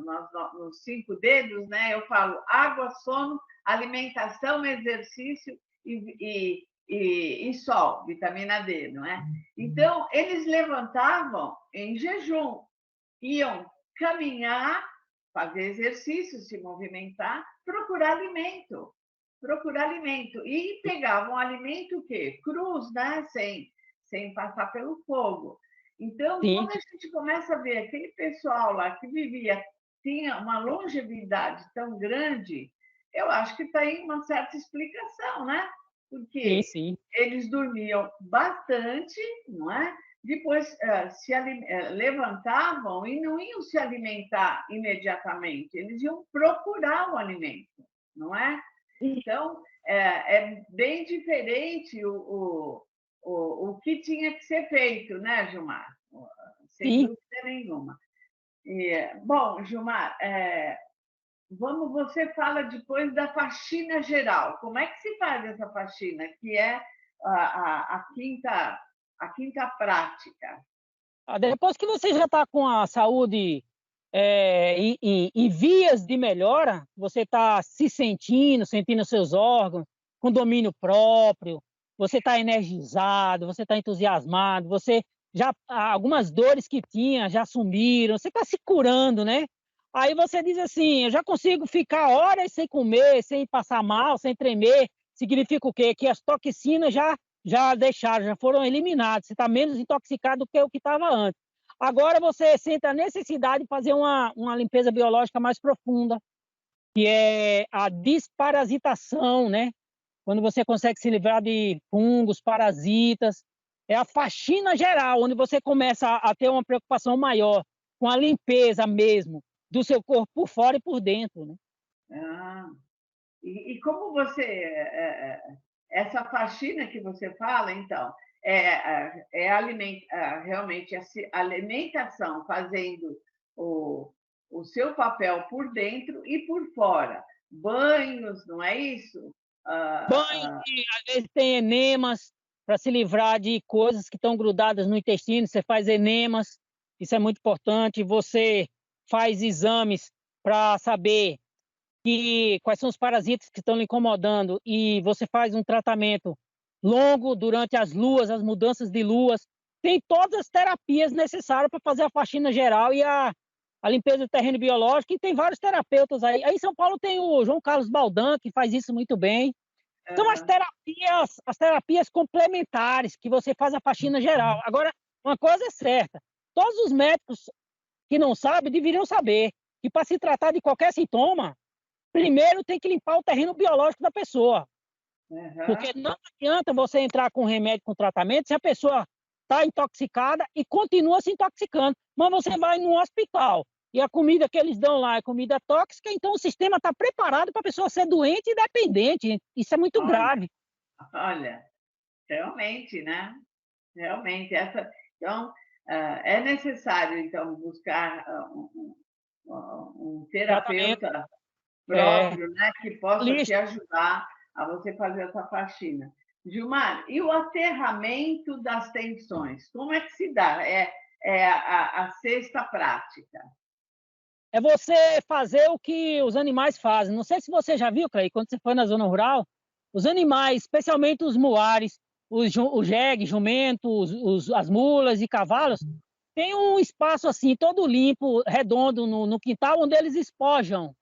nos 5 dedos, né? Eu falo água, sono, alimentação, exercício e sol, vitamina D, não é? Então, eles levantavam em jejum, iam caminhar, fazer exercício, se movimentar, procurar alimento. E pegavam alimento o quê? Crus, né? Sem passar pelo fogo. Então, quando a gente começa a ver aquele pessoal lá que tinha uma longevidade tão grande, eu acho que está aí uma certa explicação, né? Porque eles dormiam bastante, não é? Depois se levantavam e não iam se alimentar imediatamente, eles iam procurar o alimento, não é? Então, é bem diferente o que tinha que ser feito, né, Gilmar? Sem dúvida nenhuma. Bom, Gilmar, você fala depois da faxina geral. Como é que se faz essa faxina, que é a quinta prática? Depois que você já está com a saúde em vias de melhora, você está se sentindo seus órgãos, com domínio próprio, você está energizado, você está entusiasmado, algumas dores que tinha já sumiram, você está se curando, né? Aí você diz assim, eu já consigo ficar horas sem comer, sem passar mal, sem tremer. Significa o quê? Que as toxinas já já deixaram, já foram eliminados. Você está menos intoxicado do que o que estava antes. Agora você sente a necessidade de fazer uma limpeza biológica mais profunda, que é a desparasitação, né? Quando você consegue se livrar de fungos, parasitas. É a faxina geral, onde você começa a ter uma preocupação maior com a limpeza mesmo do seu corpo por fora e por dentro, né? Ah, e como você, essa faxina que você fala, então, realmente a alimentação fazendo o seu papel por dentro e por fora. Banhos, não é isso? Banho, às vezes tem enemas, para se livrar de coisas que estão grudadas no intestino, você faz enemas, isso é muito importante. Você faz exames para saber quais são os parasitas que estão lhe incomodando e você faz um tratamento longo durante as luas, as mudanças de luas. Tem todas as terapias necessárias para fazer a faxina geral e a limpeza do terreno biológico, e tem vários terapeutas aí. Aí em São Paulo tem o João Carlos Baldan, que faz isso muito bem. São as terapias complementares, que você faz a faxina geral. Agora, uma coisa é certa, todos os médicos que não sabem deveriam saber que para se tratar de qualquer sintoma, primeiro tem que limpar o terreno biológico da pessoa. Porque não adianta você entrar com remédio, com tratamento, se a pessoa está intoxicada e continua se intoxicando. Mas você vai no hospital e a comida que eles dão lá é comida tóxica, então o sistema está preparado para a pessoa ser doente e dependente. Isso é muito grave. Olha, realmente, né? Realmente, então, é necessário, então, buscar um terapeuta próprio, né, que possa te ajudar a você fazer essa faxina. Gilmar, e o aterramento das tensões? Como é que se dá? A sexta prática. É você fazer o que os animais fazem. Não sei se você já viu, Clay, quando você foi na zona rural, os animais, especialmente os muares, os jegue, jumentos, as mulas e cavalos, tem um espaço assim, todo limpo, redondo no quintal, onde eles espojam.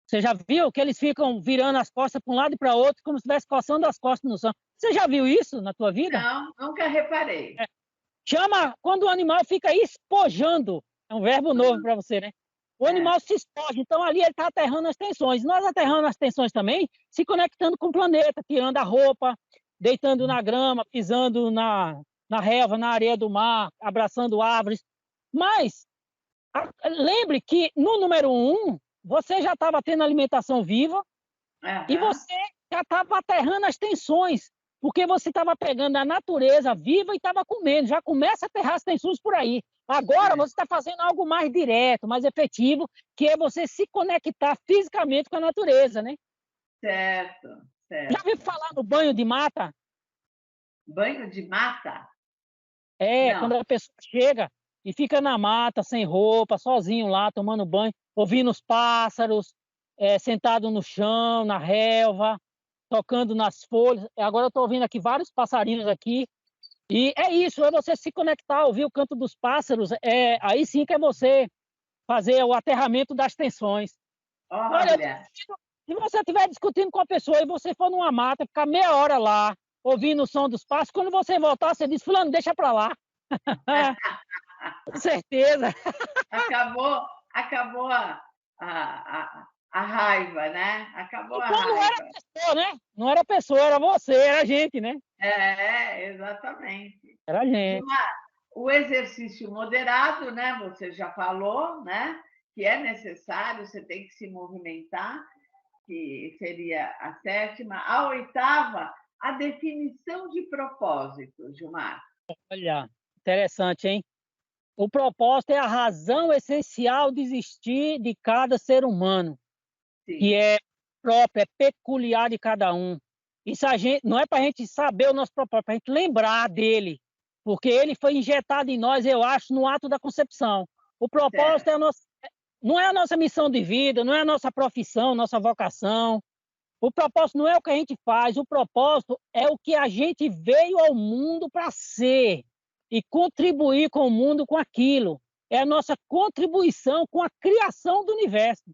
Você já viu que eles ficam virando as costas para um lado e para outro, como se estivesse coçando as costas no chão? Você já viu isso na tua vida? Não, nunca reparei. Chama quando o animal fica espojando. É um verbo novo para você, né? O animal se espoja, então ali ele está aterrando as tensões. Nós aterrando as tensões também, se conectando com o planeta, tirando a roupa, deitando na grama, pisando na relva, na areia do mar, abraçando árvores. Mas lembre que no número 1, você já estava tendo alimentação viva e você já estava aterrando as tensões, porque você estava pegando a natureza viva e estava comendo. Já começa a aterrar as tensões por aí. Agora você está fazendo algo mais direto, mais efetivo, que é você se conectar fisicamente com a natureza, né? Certo. Já ouviu falar no banho de mata? Banho de mata? Não. Quando a pessoa chega e fica na mata, sem roupa, sozinho lá, tomando banho, ouvindo os pássaros, sentado no chão, na relva, tocando nas folhas. Agora eu estou ouvindo aqui vários passarinhos aqui. E é isso, é você se conectar, ouvir o canto dos pássaros. Aí sim que é você fazer o aterramento das tensões. Olha, se você estiver discutindo com a pessoa e você for numa mata, ficar meia hora lá, ouvindo o som dos pássaros, quando você voltar, você diz, fulano, deixa para lá. Com certeza. Acabou a raiva, né? Acabou a raiva. Não era pessoa, né? Não era pessoa, era você, era a gente, né? Exatamente. Era a gente. O exercício moderado, né? Você já falou, né? Que é necessário, você tem que se movimentar, que seria a sétima. A oitava, a definição de propósito, Gilmar. Olha, interessante, hein? O propósito é a razão essencial de existir de cada ser humano. Sim. Que é próprio, é peculiar de cada um. Isso não é para a gente saber o nosso propósito, é para a gente lembrar dele, porque ele foi injetado em nós, eu acho, no ato da concepção. O propósito não é a nossa missão de vida, não é a nossa profissão, nossa vocação. O propósito não é o que a gente faz, o propósito é o que a gente veio ao mundo para ser e contribuir com o mundo com aquilo. É a nossa contribuição com a criação do universo.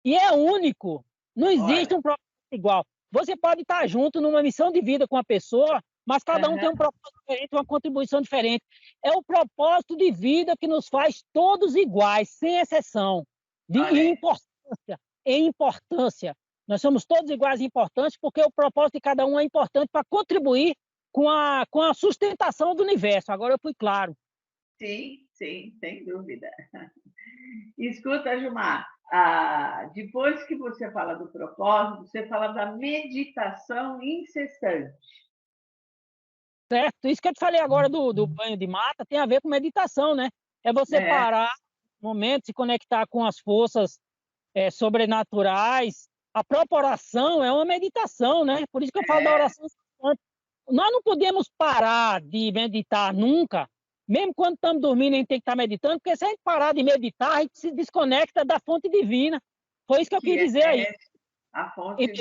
E é único. Não existe um propósito igual. Você pode estar junto numa missão de vida com a pessoa, mas cada um tem um propósito diferente, uma contribuição diferente. É o propósito de vida que nos faz todos iguais, sem exceção, em importância, em importância. Nós somos todos iguais e importantes porque o propósito de cada um é importante para contribuir com a sustentação do universo. Agora eu fui claro. Sim, sim, sem dúvida. Escuta, Gilmar, depois que você fala do propósito, você fala da meditação incessante. Certo? Isso que eu te falei agora do banho de mata tem a ver com meditação, né? É você parar um momento, se conectar com as forças sobrenaturais. A própria oração é uma meditação, né? Por isso que eu falo da oração. Nós não podemos parar de meditar nunca, mesmo quando estamos dormindo, a gente tem que estar meditando, porque se a gente parar de meditar, a gente se desconecta da fonte divina. Foi isso que eu quis dizer aí. A fonte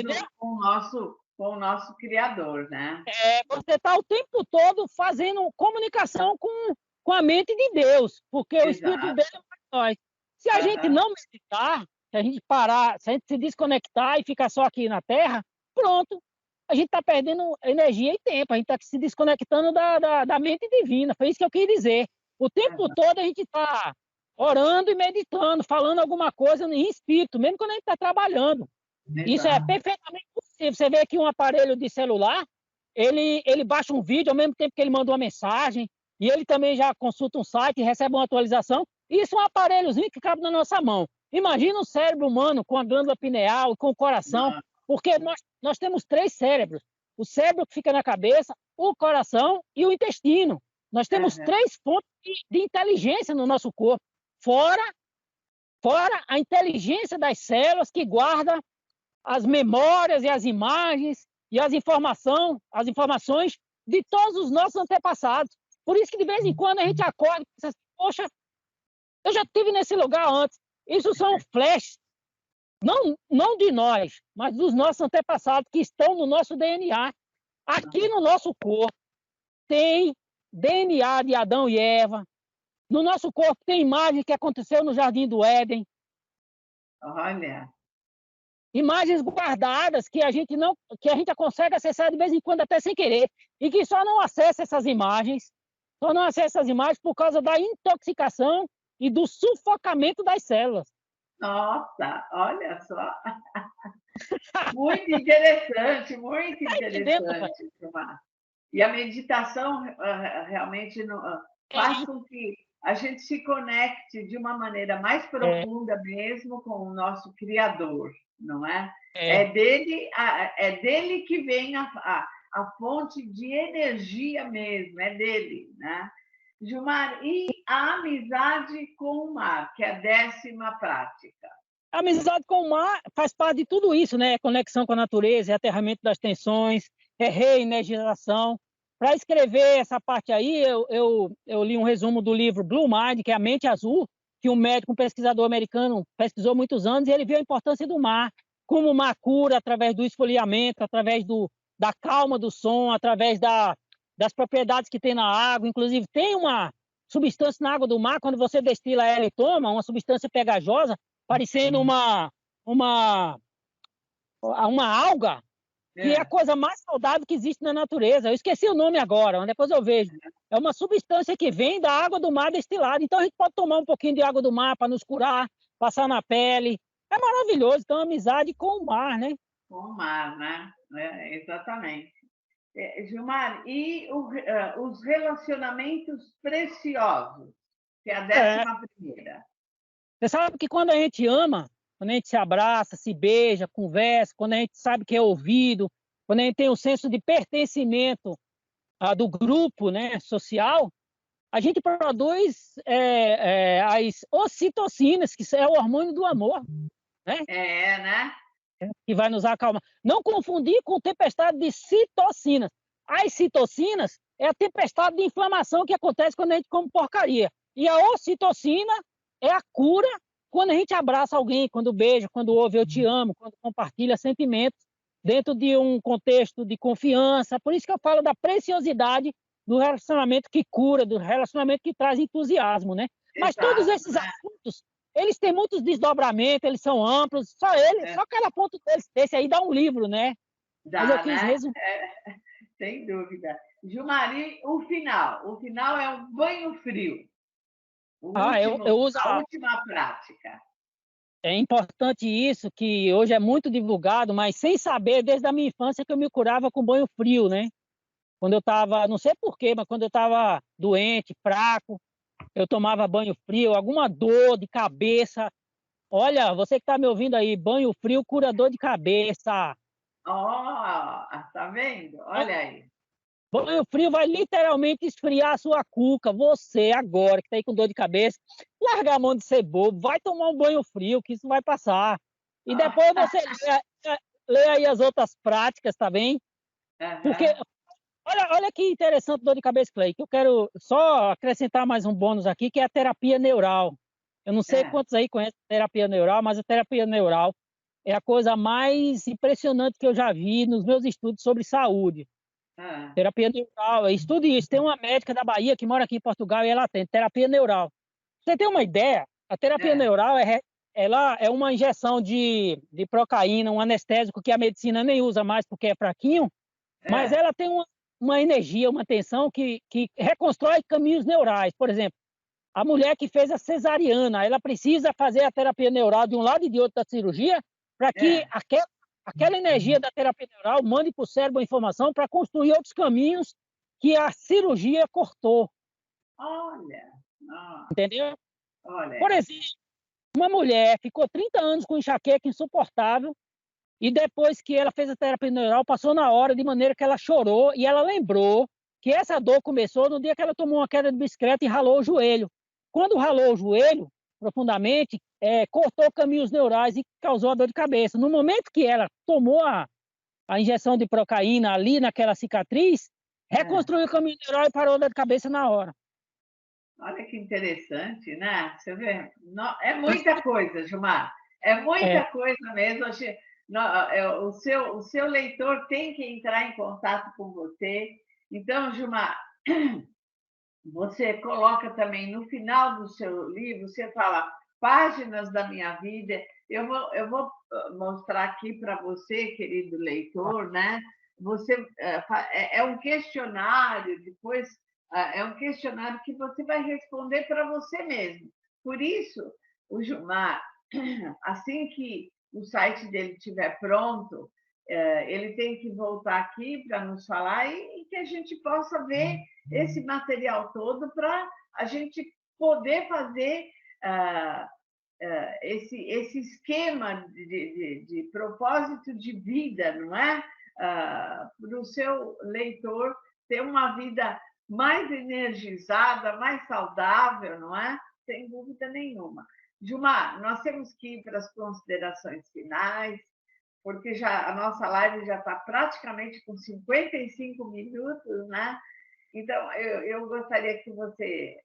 com o nosso Criador, né? Você está o tempo todo fazendo comunicação com a mente de Deus, porque o Espírito dele é mais nós. Se a gente não meditar, se a gente parar, se a gente se desconectar e ficar só aqui na Terra, pronto, a gente está perdendo energia e tempo, a gente está se desconectando da mente divina. Foi isso que eu quis dizer. O tempo todo a gente está orando e meditando, falando alguma coisa em espírito, mesmo quando a gente está trabalhando. Isso é perfeitamente possível. Você vê aqui um aparelho de celular, ele baixa um vídeo ao mesmo tempo que ele manda uma mensagem, e ele também já consulta um site, recebe uma atualização. Isso é um aparelhozinho que cabe na nossa mão. Imagina o cérebro humano com a glândula pineal, com o coração, porque nós temos 3 cérebros. O cérebro que fica na cabeça, o coração e o intestino. Nós temos 3 pontos de inteligência no nosso corpo, fora a inteligência das células que guarda as memórias e as imagens e as informações de todos os nossos antepassados. Por isso que de vez em quando a gente acorda e pensa assim, poxa, eu já estive nesse lugar antes. Isso são flashes, não de nós, mas dos nossos antepassados que estão no nosso DNA. Aqui no nosso corpo tem DNA de Adão e Eva. No nosso corpo tem imagem que aconteceu no Jardim do Éden. Olha. Imagens guardadas que a gente consegue acessar de vez em quando até sem querer, e que só não acessa essas imagens, por causa da intoxicação e do sufocamento das células. Nossa, olha só. Muito interessante, muito interessante, Gilmar. E a meditação realmente faz com que a gente se conecte de uma maneira mais profunda mesmo com o nosso Criador, não é? É dele que vem a fonte de energia mesmo, é dele, né? Gilmar, e a amizade com o mar, que é a 10ª prática? A amizade com o mar faz parte de tudo isso, né? Conexão com a natureza, aterramento das tensões, reenergização. Para escrever essa parte aí, eu li um resumo do livro Blue Mind, que é a mente azul, que um médico, um pesquisador americano pesquisou muitos anos, e ele viu a importância do mar, como o mar cura através do esfoliamento, através da calma do som, através das propriedades que tem na água. Inclusive, tem uma substância na água do mar, quando você destila ela e toma, uma substância pegajosa, parecendo uma alga, que é a coisa mais saudável que existe na natureza. Eu esqueci o nome agora, mas depois eu vejo. É uma substância que vem da água do mar destilada. Então, a gente pode tomar um pouquinho de água do mar para nos curar, passar na pele. É maravilhoso. Então, amizade com o mar, né? Com o mar, né? Exatamente. Gilmar, e os relacionamentos preciosos, que é a 11ª? Você sabe que quando a gente ama, quando a gente se abraça, se beija, conversa, quando a gente sabe que é ouvido, quando a gente tem o senso de pertencimento do grupo, né, social, a gente produz as ocitocinas, que é o hormônio do amor, né? Né? Que vai nos acalmar. Não confundir com tempestade de citocinas. As citocinas é a tempestade de inflamação que acontece quando a gente come porcaria. E a ocitocina é a cura quando a gente abraça alguém, quando beija, quando ouve eu te amo, quando compartilha sentimentos dentro de um contexto de confiança. Por isso que eu falo da preciosidade do relacionamento que cura, do relacionamento que traz entusiasmo, né? Mas todos esses assuntos, eles têm muitos desdobramentos, eles são amplos, só cada ponto desse aí dá um livro, né? Mas eu Dá, quis né? resumir. Sem dúvida. Gilmari, o final. O final é um banho frio. Eu uso. A última prática. É importante isso, que hoje é muito divulgado, mas sem saber, desde a minha infância, que eu me curava com banho frio, né? Quando eu estava, não sei por quê, mas quando eu estava doente, fraco, eu tomava banho frio, alguma dor de cabeça. Olha, você que está me ouvindo aí, banho frio cura dor de cabeça. Ó, tá vendo? Olha aí. Banho frio vai literalmente esfriar a sua cuca. Você agora que está aí com dor de cabeça, larga a mão de ser bobo, vai tomar um banho frio, que isso vai passar. E depois você lê aí as outras práticas, tá bem? Porque, Aham. olha que interessante dor de cabeça, Clay, que eu quero só acrescentar mais um bônus aqui, que é a terapia neural. Eu não sei É, quantos aí conhecem terapia neural, mas a terapia neural é a coisa mais impressionante que eu já vi nos meus estudos sobre saúde. é, Terapia neural, estude isso. Tem uma médica da Bahia que mora aqui em Portugal e ela tem terapia neural. Você tem uma ideia? A terapia é, neural ela é uma injeção de procaína, um anestésico que a medicina nem usa mais porque é fraquinho, mas é. ela tem uma energia, uma tensão que reconstrói caminhos neurais. Por exemplo, a mulher que fez a cesariana, ela precisa fazer a terapia neural de um lado e de outro da cirurgia para que É. aquela energia da terapia neural mande para o cérebro a informação para construir outros caminhos que a cirurgia cortou, Olha, ó, entendeu? olha Por aí. exemplo, uma mulher ficou 30 anos com enxaqueca insuportável e depois que ela fez a terapia neural, passou na hora de maneira que ela chorou e ela lembrou que essa dor começou no dia que ela tomou uma queda de bicicleta e ralou o joelho. Quando ralou o joelho profundamente, cortou caminhos neurais e causou a dor de cabeça. No momento que ela tomou a injeção de procaína ali naquela cicatriz, É. reconstruiu o caminho neural e parou a dor de cabeça na hora. Olha que interessante, né? Você vê, é muita coisa, Gilmar. É É, muita coisa mesmo. O seu leitor tem que entrar em contato com você. Então, Gilmar, você coloca também no final do seu livro, você fala páginas da minha vida. Eu vou mostrar aqui para você, querido leitor, né? Você é um questionário, depois é um questionário que você vai responder para você mesmo. Por isso, o Gilmar, assim que o site dele estiver pronto, ele tem que voltar aqui para nos falar e que a gente possa ver esse material todo para a gente poder fazer esse esquema de propósito de vida, não é? Para o seu leitor ter uma vida mais energizada, mais saudável, não é? Sem dúvida nenhuma. Gilmar, nós temos que ir para as considerações finais, porque já a nossa live já está praticamente com 55 minutos, né? Então, eu gostaria que você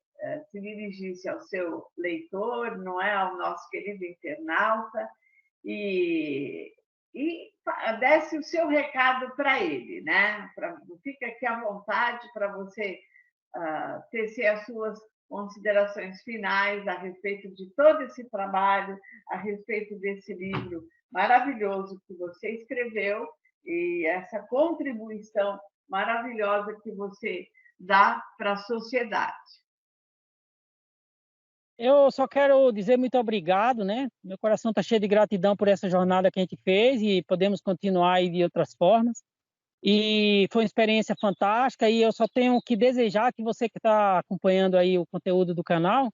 se dirigisse ao seu leitor, não é, ao nosso querido internauta, e, e desse o seu recado para ele, né? Fica aqui à vontade para você tecer as suas considerações finais a respeito de todo esse trabalho, a respeito desse livro maravilhoso que você escreveu e essa contribuição maravilhosa que você dá para a sociedade. eu só quero dizer muito obrigado, né? Meu coração está cheio de gratidão por essa jornada que a gente fez e podemos continuar aí de outras formas. E foi uma experiência fantástica e eu só tenho que desejar que você que está acompanhando aí o conteúdo do canal,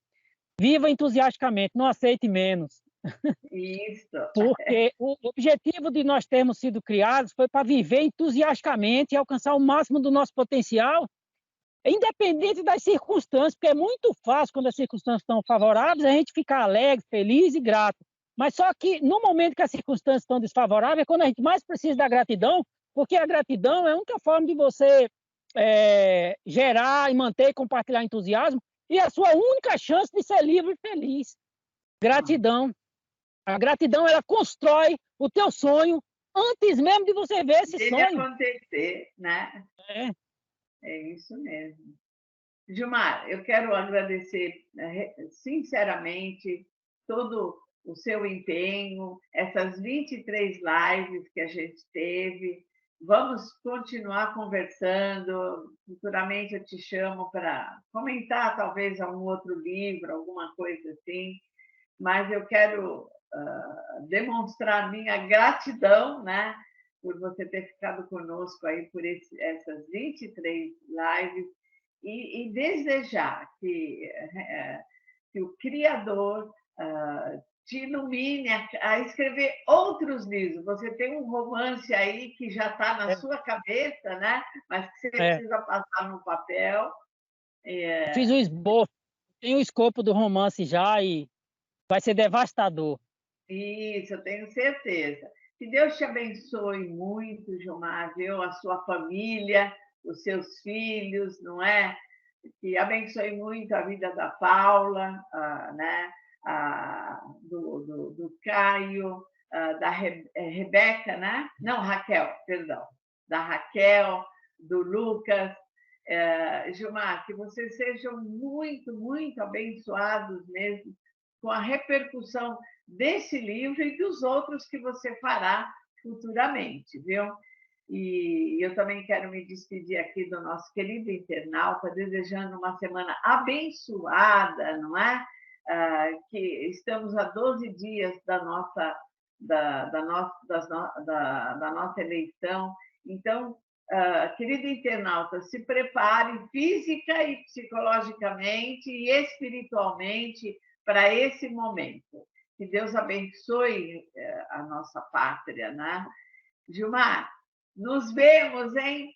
viva entusiasticamente, não aceite menos, Isso, porque o objetivo de nós termos sido criados foi para viver entusiasticamente e alcançar o máximo do nosso potencial, independente das circunstâncias, porque é muito fácil quando as circunstâncias estão favoráveis a gente ficar alegre, feliz e grato. Mas só que no momento que as circunstâncias estão desfavoráveis é quando a gente mais precisa da gratidão, porque a gratidão é a única forma de você gerar e manter e compartilhar entusiasmo e a sua única chance de ser livre e feliz. Gratidão. A gratidão, ela constrói o teu sonho antes mesmo de você ver esse dele sonho. acontecer, né? É. É isso mesmo. Gilmar, eu quero agradecer sinceramente todo o seu empenho, essas 23 lives que a gente teve, Vamos continuar conversando. Futuramente eu te chamo para comentar talvez algum outro livro, alguma coisa assim. Mas eu quero demonstrar minha gratidão, né, por você ter ficado conosco aí por essas 23 lives e desejar que o Criador te ilumine a escrever outros livros. Você tem um romance aí que já está na sua cabeça, né? Mas que você precisa passar no papel. Fiz um esboço, tem o escopo do romance já e vai ser devastador. Isso, eu tenho certeza. Que Deus te abençoe muito, Gilmar, viu? A sua família, os seus filhos, não é? Que abençoe muito a vida da Paula, né? Do Caio, da Rebeca, né? Não, Raquel, perdão. Da Raquel, do Lucas. Gilmar, que vocês sejam muito, muito abençoados mesmo com a repercussão desse livro e dos outros que você fará futuramente, viu? E eu também quero me despedir aqui do nosso querido internauta, desejando uma semana abençoada, não é? Que estamos a 12 dias da nossa eleição. Então, querido internauta, se prepare física e psicologicamente e espiritualmente para esse momento. Que Deus abençoe a nossa pátria, né? Gilmar, nos vemos, hein?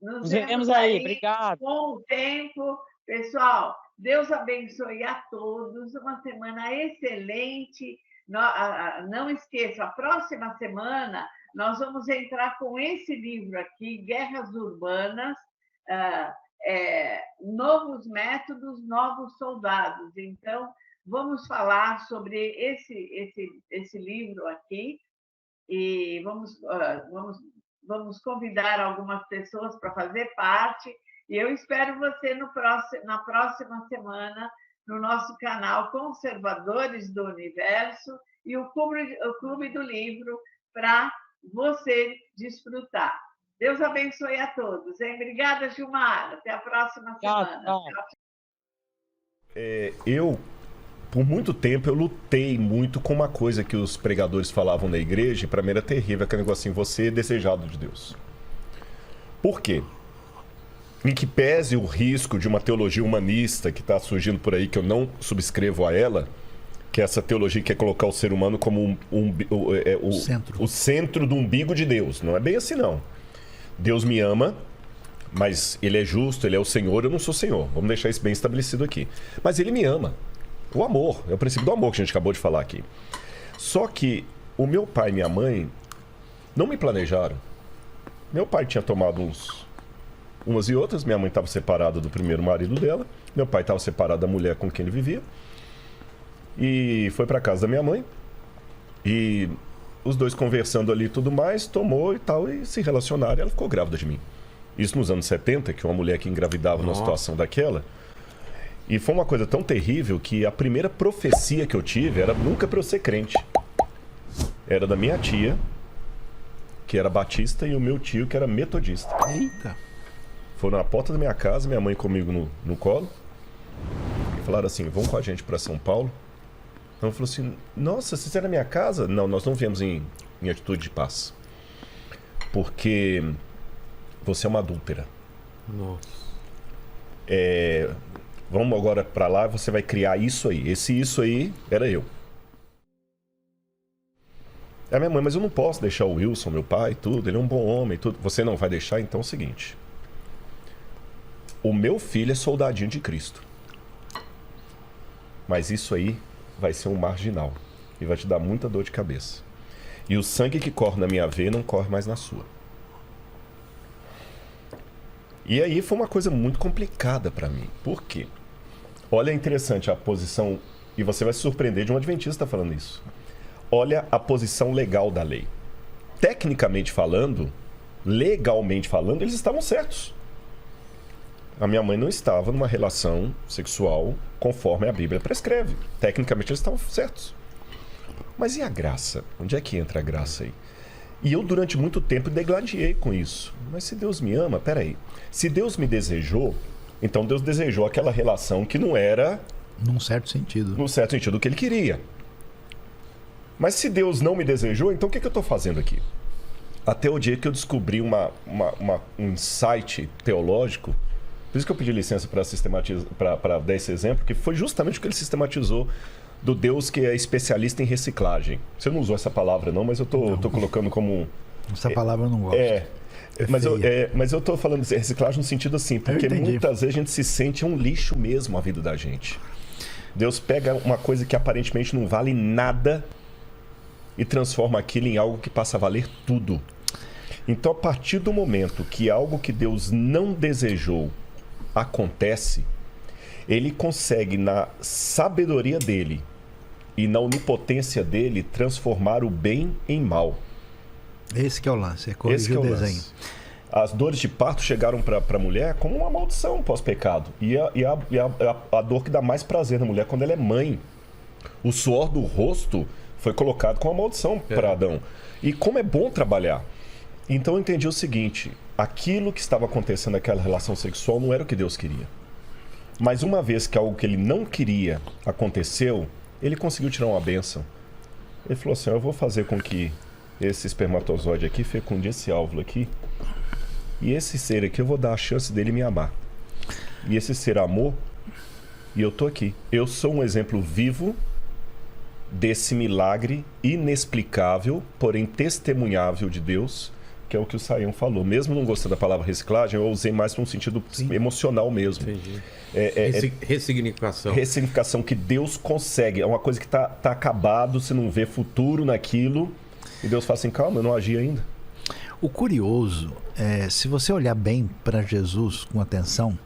Nos vemos aí, obrigado. Com o tempo. Pessoal, Deus abençoe a todos. Uma semana excelente. Não esqueça, a próxima semana nós vamos entrar com esse livro aqui, Guerras Urbanas, Novos Métodos, Novos Soldados. Então, vamos falar sobre esse livro aqui e vamos convidar algumas pessoas para fazer parte. E eu espero você na próxima semana no nosso canal Conservadores do Universo e o Clube do Livro para você desfrutar. Deus abençoe a todos. Hein? Obrigada, Gilmar. Até a próxima semana. Por muito tempo, eu lutei muito com uma coisa que os pregadores falavam na igreja, e para mim era terrível, aquele negócio assim, você é desejado de Deus. Por quê? Em que pese o risco de uma teologia humanista que está surgindo por aí, que eu não subscrevo a ela, que é essa teologia que quer colocar o ser humano como o centro do umbigo de Deus. Não é bem assim, não. Deus me ama, mas Ele é justo, Ele é o Senhor, eu não sou Senhor. Vamos deixar isso bem estabelecido aqui. Mas Ele me ama. O amor, é o princípio do amor que a gente acabou de falar aqui. Só que o meu pai e minha mãe não me planejaram. Meu pai tinha tomado umas e outras, minha mãe estava separada do primeiro marido dela, meu pai estava separado da mulher com quem ele vivia, e foi para casa da minha mãe, e os dois conversando ali e tudo mais, tomou e tal, e se relacionaram, e ela ficou grávida de mim. Isso nos anos 70, que uma mulher que engravidava numa situação daquela. E foi uma coisa tão terrível que a primeira profecia que eu tive era nunca para eu ser crente. Era da minha tia, que era batista, e o meu tio, que era metodista. Eita! Foram na porta da minha casa, minha mãe comigo no colo, e falaram assim, vamos com a gente para São Paulo. Então falou assim, nossa, vocês eram na minha casa? Não, nós não viemos em atitude de paz. Porque você é uma adúltera. Nossa. Vamos agora para lá, você vai criar isso aí. Isso aí era eu. A minha mãe, mas eu não posso deixar o Wilson, meu pai, tudo. Ele é um bom homem, tudo. Você não vai deixar? Então é o seguinte. O meu filho é soldadinho de Cristo. Mas isso aí vai ser um marginal. E vai te dar muita dor de cabeça. E o sangue que corre na minha veia não corre mais na sua. E aí foi uma coisa muito complicada para mim. Por quê? Olha, é interessante a posição, e você vai se surpreender de um adventista falando isso. Olha a posição legal da lei. Tecnicamente falando, legalmente falando, eles estavam certos. A minha mãe não estava numa relação sexual conforme a Bíblia prescreve. Tecnicamente eles estavam certos. Mas e a graça? Onde é que entra a graça aí? E eu, durante muito tempo, degladiei com isso. Mas se Deus me ama, peraí. Se Deus me desejou, então Deus desejou aquela relação que não era... Num certo sentido. Num certo sentido, o que ele queria. Mas se Deus não me desejou, então o que eu estou fazendo aqui? Até o dia que eu descobri um insight teológico, por isso que eu pedi licença para dar esse exemplo, que foi justamente o que ele sistematizou do Deus que é especialista em reciclagem. Você não usou essa palavra não, mas eu tô colocando como... Essa palavra eu não gosto. Mas eu tô falando de reciclagem no sentido assim, porque muitas vezes a gente se sente um lixo mesmo a vida da gente. Deus pega uma coisa que aparentemente não vale nada e transforma aquilo em algo que passa a valer tudo. Então, a partir do momento que algo que Deus não desejou acontece, ele consegue, na sabedoria dele e na onipotência dele, transformar o bem em mal. Esse que é o lance, é corrigir o desenho. As dores de parto chegaram para a mulher como uma maldição pós-pecado. E a dor que dá mais prazer na mulher quando ela é mãe. O suor do rosto foi colocado com uma maldição para Adão. E como é bom trabalhar. Então eu entendi o seguinte, aquilo que estava acontecendo naquela relação sexual não era o que Deus queria. Mas uma vez que algo que ele não queria aconteceu, ele conseguiu tirar uma bênção. Ele falou assim, eu vou fazer com que esse espermatozoide aqui fecunde esse óvulo aqui. E esse ser aqui eu vou dar a chance dele me amar. E esse ser amou, e eu tô aqui. Eu sou um exemplo vivo desse milagre inexplicável, porém testemunhável de Deus, que é o que o Sayão falou. Mesmo não gostando da palavra reciclagem, eu usei mais para um sentido emocional mesmo. Entendi. Ressignificação. Ressignificação que Deus consegue. É uma coisa que tá acabado, você não vê futuro naquilo. E Deus fala assim, calma, eu não agi ainda. O curioso é, se você olhar bem para Jesus com atenção,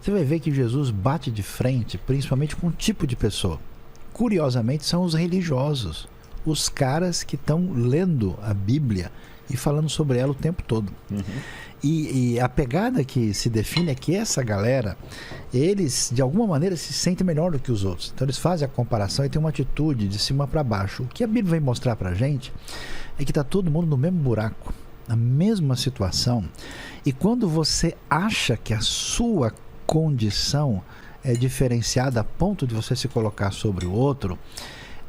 você vai ver que Jesus bate de frente, principalmente com um tipo de pessoa. Curiosamente, são os religiosos. Os caras que estão lendo a Bíblia e falando sobre ela o tempo todo. Uhum. E a pegada que se define é que essa galera, eles de alguma maneira se sentem melhor do que os outros. Então eles fazem a comparação e tem uma atitude de cima para baixo. O que a Bíblia vai mostrar pra gente é que está todo mundo no mesmo buraco, na mesma situação. E quando você acha que a sua condição é diferenciada a ponto de você se colocar sobre o outro,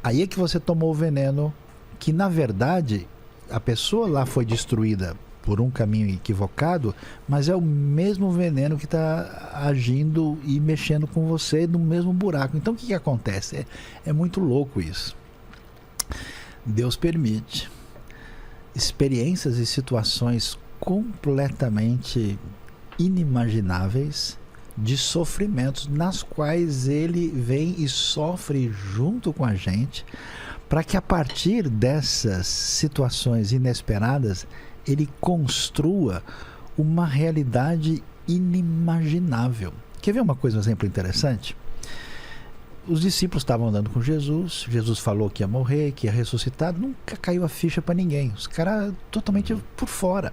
aí é que você tomou o veneno que, na verdade, a pessoa lá foi destruída por um caminho equivocado, mas é o mesmo veneno que está agindo e mexendo com você no mesmo buraco. Então o que acontece? É muito louco isso. Deus permite experiências e situações completamente inimagináveis de sofrimentos nas quais ele vem e sofre junto com a gente, para que a partir dessas situações inesperadas ele construa uma realidade inimaginável. Quer ver uma coisa, um exemplo interessante? Os discípulos estavam andando com Jesus, Jesus falou que ia morrer, que ia ressuscitar, nunca caiu a ficha para ninguém, os caras totalmente por fora.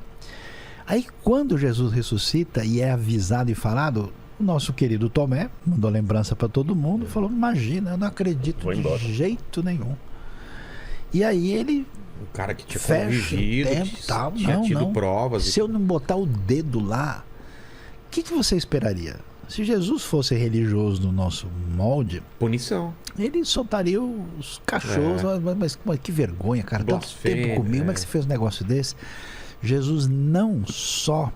Aí quando Jesus ressuscita e é avisado e falado, o nosso querido Tomé mandou lembrança para todo mundo, falou, imagina, eu não acredito de jeito nenhum. E aí ele... O cara que tinha corrigido, tinha tido provas. Se eu não botar o dedo lá, o que você esperaria? Se Jesus fosse religioso no nosso molde... Punição. Ele soltaria os cachorros. Mas que vergonha, cara. Tanto tempo comigo, como é que você fez um negócio desse? Jesus não só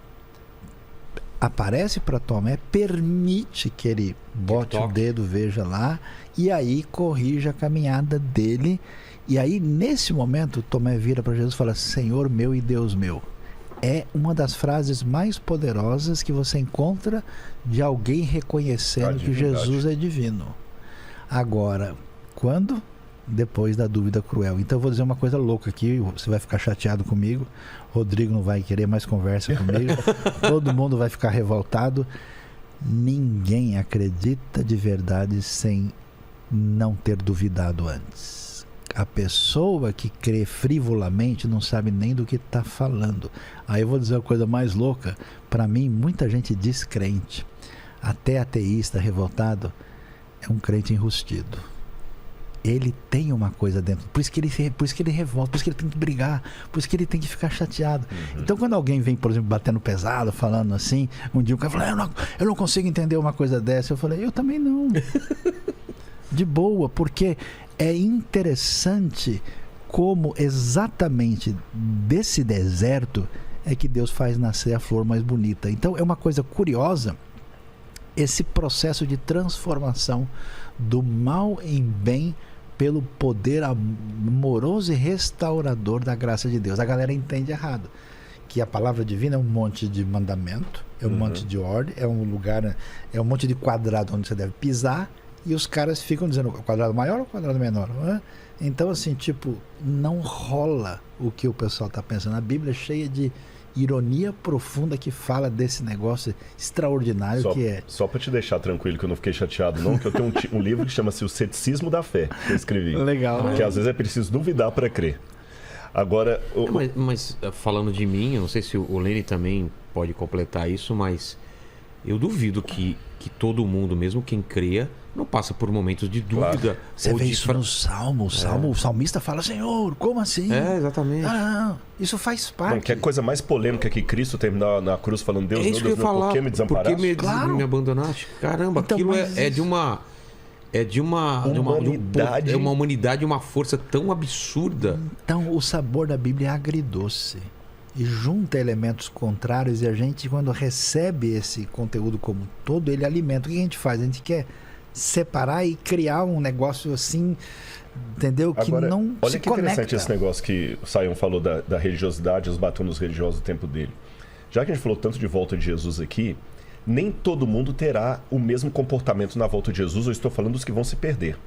aparece para Tomé, permite que ele bote o dedo, veja lá, e aí corrija a caminhada dele. E aí, nesse momento, Tomé vira para Jesus e fala, Senhor meu e Deus meu. É uma das frases mais poderosas que você encontra de alguém reconhecendo que Jesus é divino. Agora, quando? Depois da dúvida cruel. Então eu vou dizer uma coisa louca aqui, você vai ficar chateado comigo, Rodrigo não vai querer mais conversa comigo, todo mundo vai ficar revoltado. Ninguém acredita de verdade sem não ter duvidado antes. A pessoa que crê frivolamente não sabe nem do que está falando. Aí eu vou dizer uma coisa mais louca. Para mim, muita gente descrente, até ateísta, revoltado, é um crente enrustido. ele tem uma coisa dentro. Por isso que ele revolta, por isso que ele tem que brigar, por isso que ele tem que ficar chateado. Então, quando alguém vem, por exemplo, batendo pesado, falando assim, um dia o cara fala, eu não consigo entender uma coisa dessa. Eu falei, eu também não. De boa, porque é interessante como exatamente desse deserto é que Deus faz nascer a flor mais bonita. Então, é uma coisa curiosa esse processo de transformação do mal em bem pelo poder amoroso e restaurador da graça de Deus. A galera entende errado, que a palavra divina é um monte de mandamento, é um monte de ordem, é um lugar, é um monte de quadrado onde você deve pisar, e os caras ficam dizendo o quadrado maior ou o quadrado menor, não é? Então, assim, tipo, não rola o que o pessoal está pensando. A Bíblia é cheia de ironia profunda que fala desse negócio extraordinário que é. Só para te deixar tranquilo, que eu não fiquei chateado não, que eu tenho um livro que chama-se O Ceticismo da Fé, que eu escrevi. Legal. Que às vezes é preciso duvidar para crer. Agora... Mas falando de mim, eu não sei se o Lene também pode completar isso, mas eu duvido que todo mundo, mesmo quem creia, não passa por momentos de dúvida. Claro. Você vê isso no Salmo. O salmista fala, Senhor, como assim? Exatamente. Não, isso faz parte. Não, que é coisa mais polêmica que Cristo terminar na cruz falando, Deus, meu Deus, por que me desamparaste? Por que me abandonaste? Caramba, então, aquilo é de uma humanidade, uma força tão absurda. Então, o sabor da Bíblia é agridoce. E junta elementos contrários, e a gente, quando recebe esse conteúdo como todo, ele alimenta. O que a gente faz? A gente quer separar e criar um negócio assim, entendeu? Que agora, não olha se que conecta. interessante esse negócio que o Sayão falou da religiosidade, os batunos religiosos do tempo dele. Já que a gente falou tanto de volta de Jesus aqui, nem todo mundo terá o mesmo comportamento na volta de Jesus. Eu estou falando dos que vão se perder.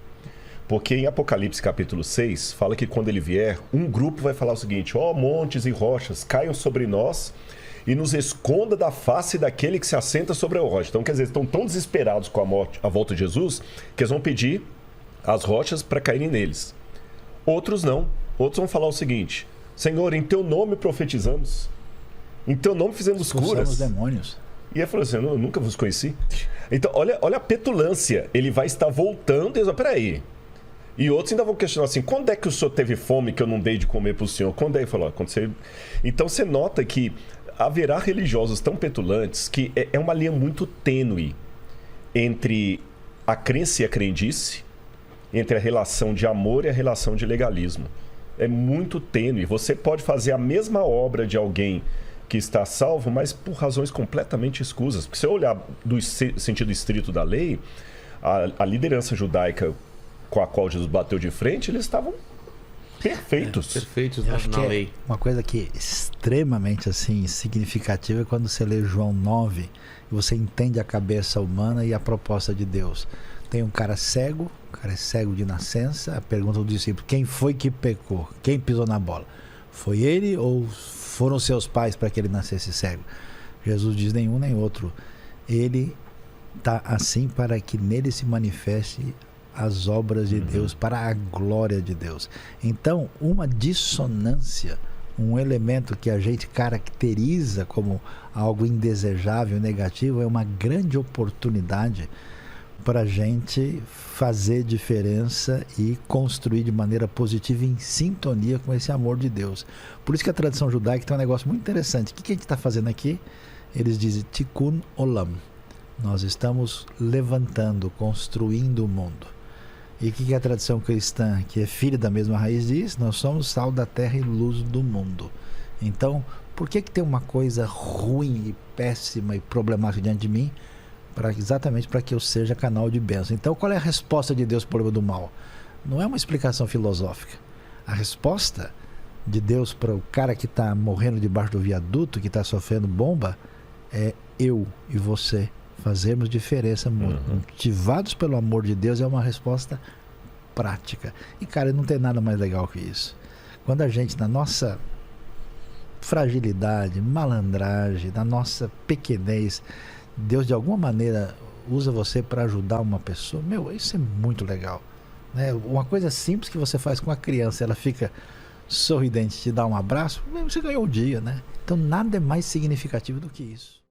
Porque em Apocalipse capítulo 6, fala que quando ele vier, um grupo vai falar o seguinte: ó, montes e rochas, caiam sobre nós e nos esconda da face daquele que se assenta sobre a rocha. Então, quer dizer, estão tão desesperados com a volta de Jesus, que eles vão pedir as rochas para caírem neles. Outros não. Outros vão falar o seguinte: Senhor, em teu nome profetizamos, em teu nome fizemos curas. Os demônios. E ele falou assim: eu nunca vos conheci. Então, olha a petulância. Ele vai estar voltando e eles vão, peraí. E outros ainda vão questionar assim: quando é que o senhor teve fome que eu não dei de comer para o senhor? Quando é? Ele falou: quando você... Então você nota que haverá religiosos tão petulantes que é uma linha muito tênue entre a crença e a crendice, entre a relação de amor e a relação de legalismo. É muito tênue. Você pode fazer a mesma obra de alguém que está salvo, mas por razões completamente escusas. Porque se eu olhar do sentido estrito da lei, a liderança judaica com a qual Jesus bateu de frente, eles estavam perfeitos. Perfeitos na lei. Uma coisa que é extremamente assim, significativa é quando você lê João 9 e você entende a cabeça humana e a proposta de Deus. Tem um cara cego, o cara é cego de nascença. A pergunta do discípulo: quem foi que pecou? Quem pisou na bola? Foi ele ou foram seus pais para que ele nascesse cego? Jesus diz: nenhum nem outro. Ele está assim para que nele se manifeste as obras de Deus, para a glória de Deus. Então, uma dissonância, um elemento que a gente caracteriza como algo indesejável, negativo, é uma grande oportunidade para a gente fazer diferença e construir de maneira positiva em sintonia com esse amor de Deus. Por isso que a tradição judaica tem um negócio muito interessante. O que a gente está fazendo aqui? Eles dizem Tikkun Olam. Nós estamos levantando, construindo o mundo. E o que a tradição cristã, que é filha da mesma raiz, diz? Nós somos sal da terra e luz do mundo. Então, por que tem uma coisa ruim e péssima e problemática diante de mim? Exatamente para que eu seja canal de bênção. Então, qual é a resposta de Deus para o problema do mal? Não é uma explicação filosófica. A resposta de Deus para o cara que está morrendo debaixo do viaduto, que está sofrendo bomba, é eu e você fazermos diferença, motivados pelo amor de Deus. É uma resposta prática. E, cara, não tem nada mais legal que isso. Quando a gente, na nossa fragilidade, malandragem, na nossa pequenez, Deus de alguma maneira usa você para ajudar uma pessoa, isso é muito legal, né? Uma coisa simples que você faz com a criança, ela fica sorridente, te dá um abraço, você ganhou o dia, né? Então nada é mais significativo do que isso.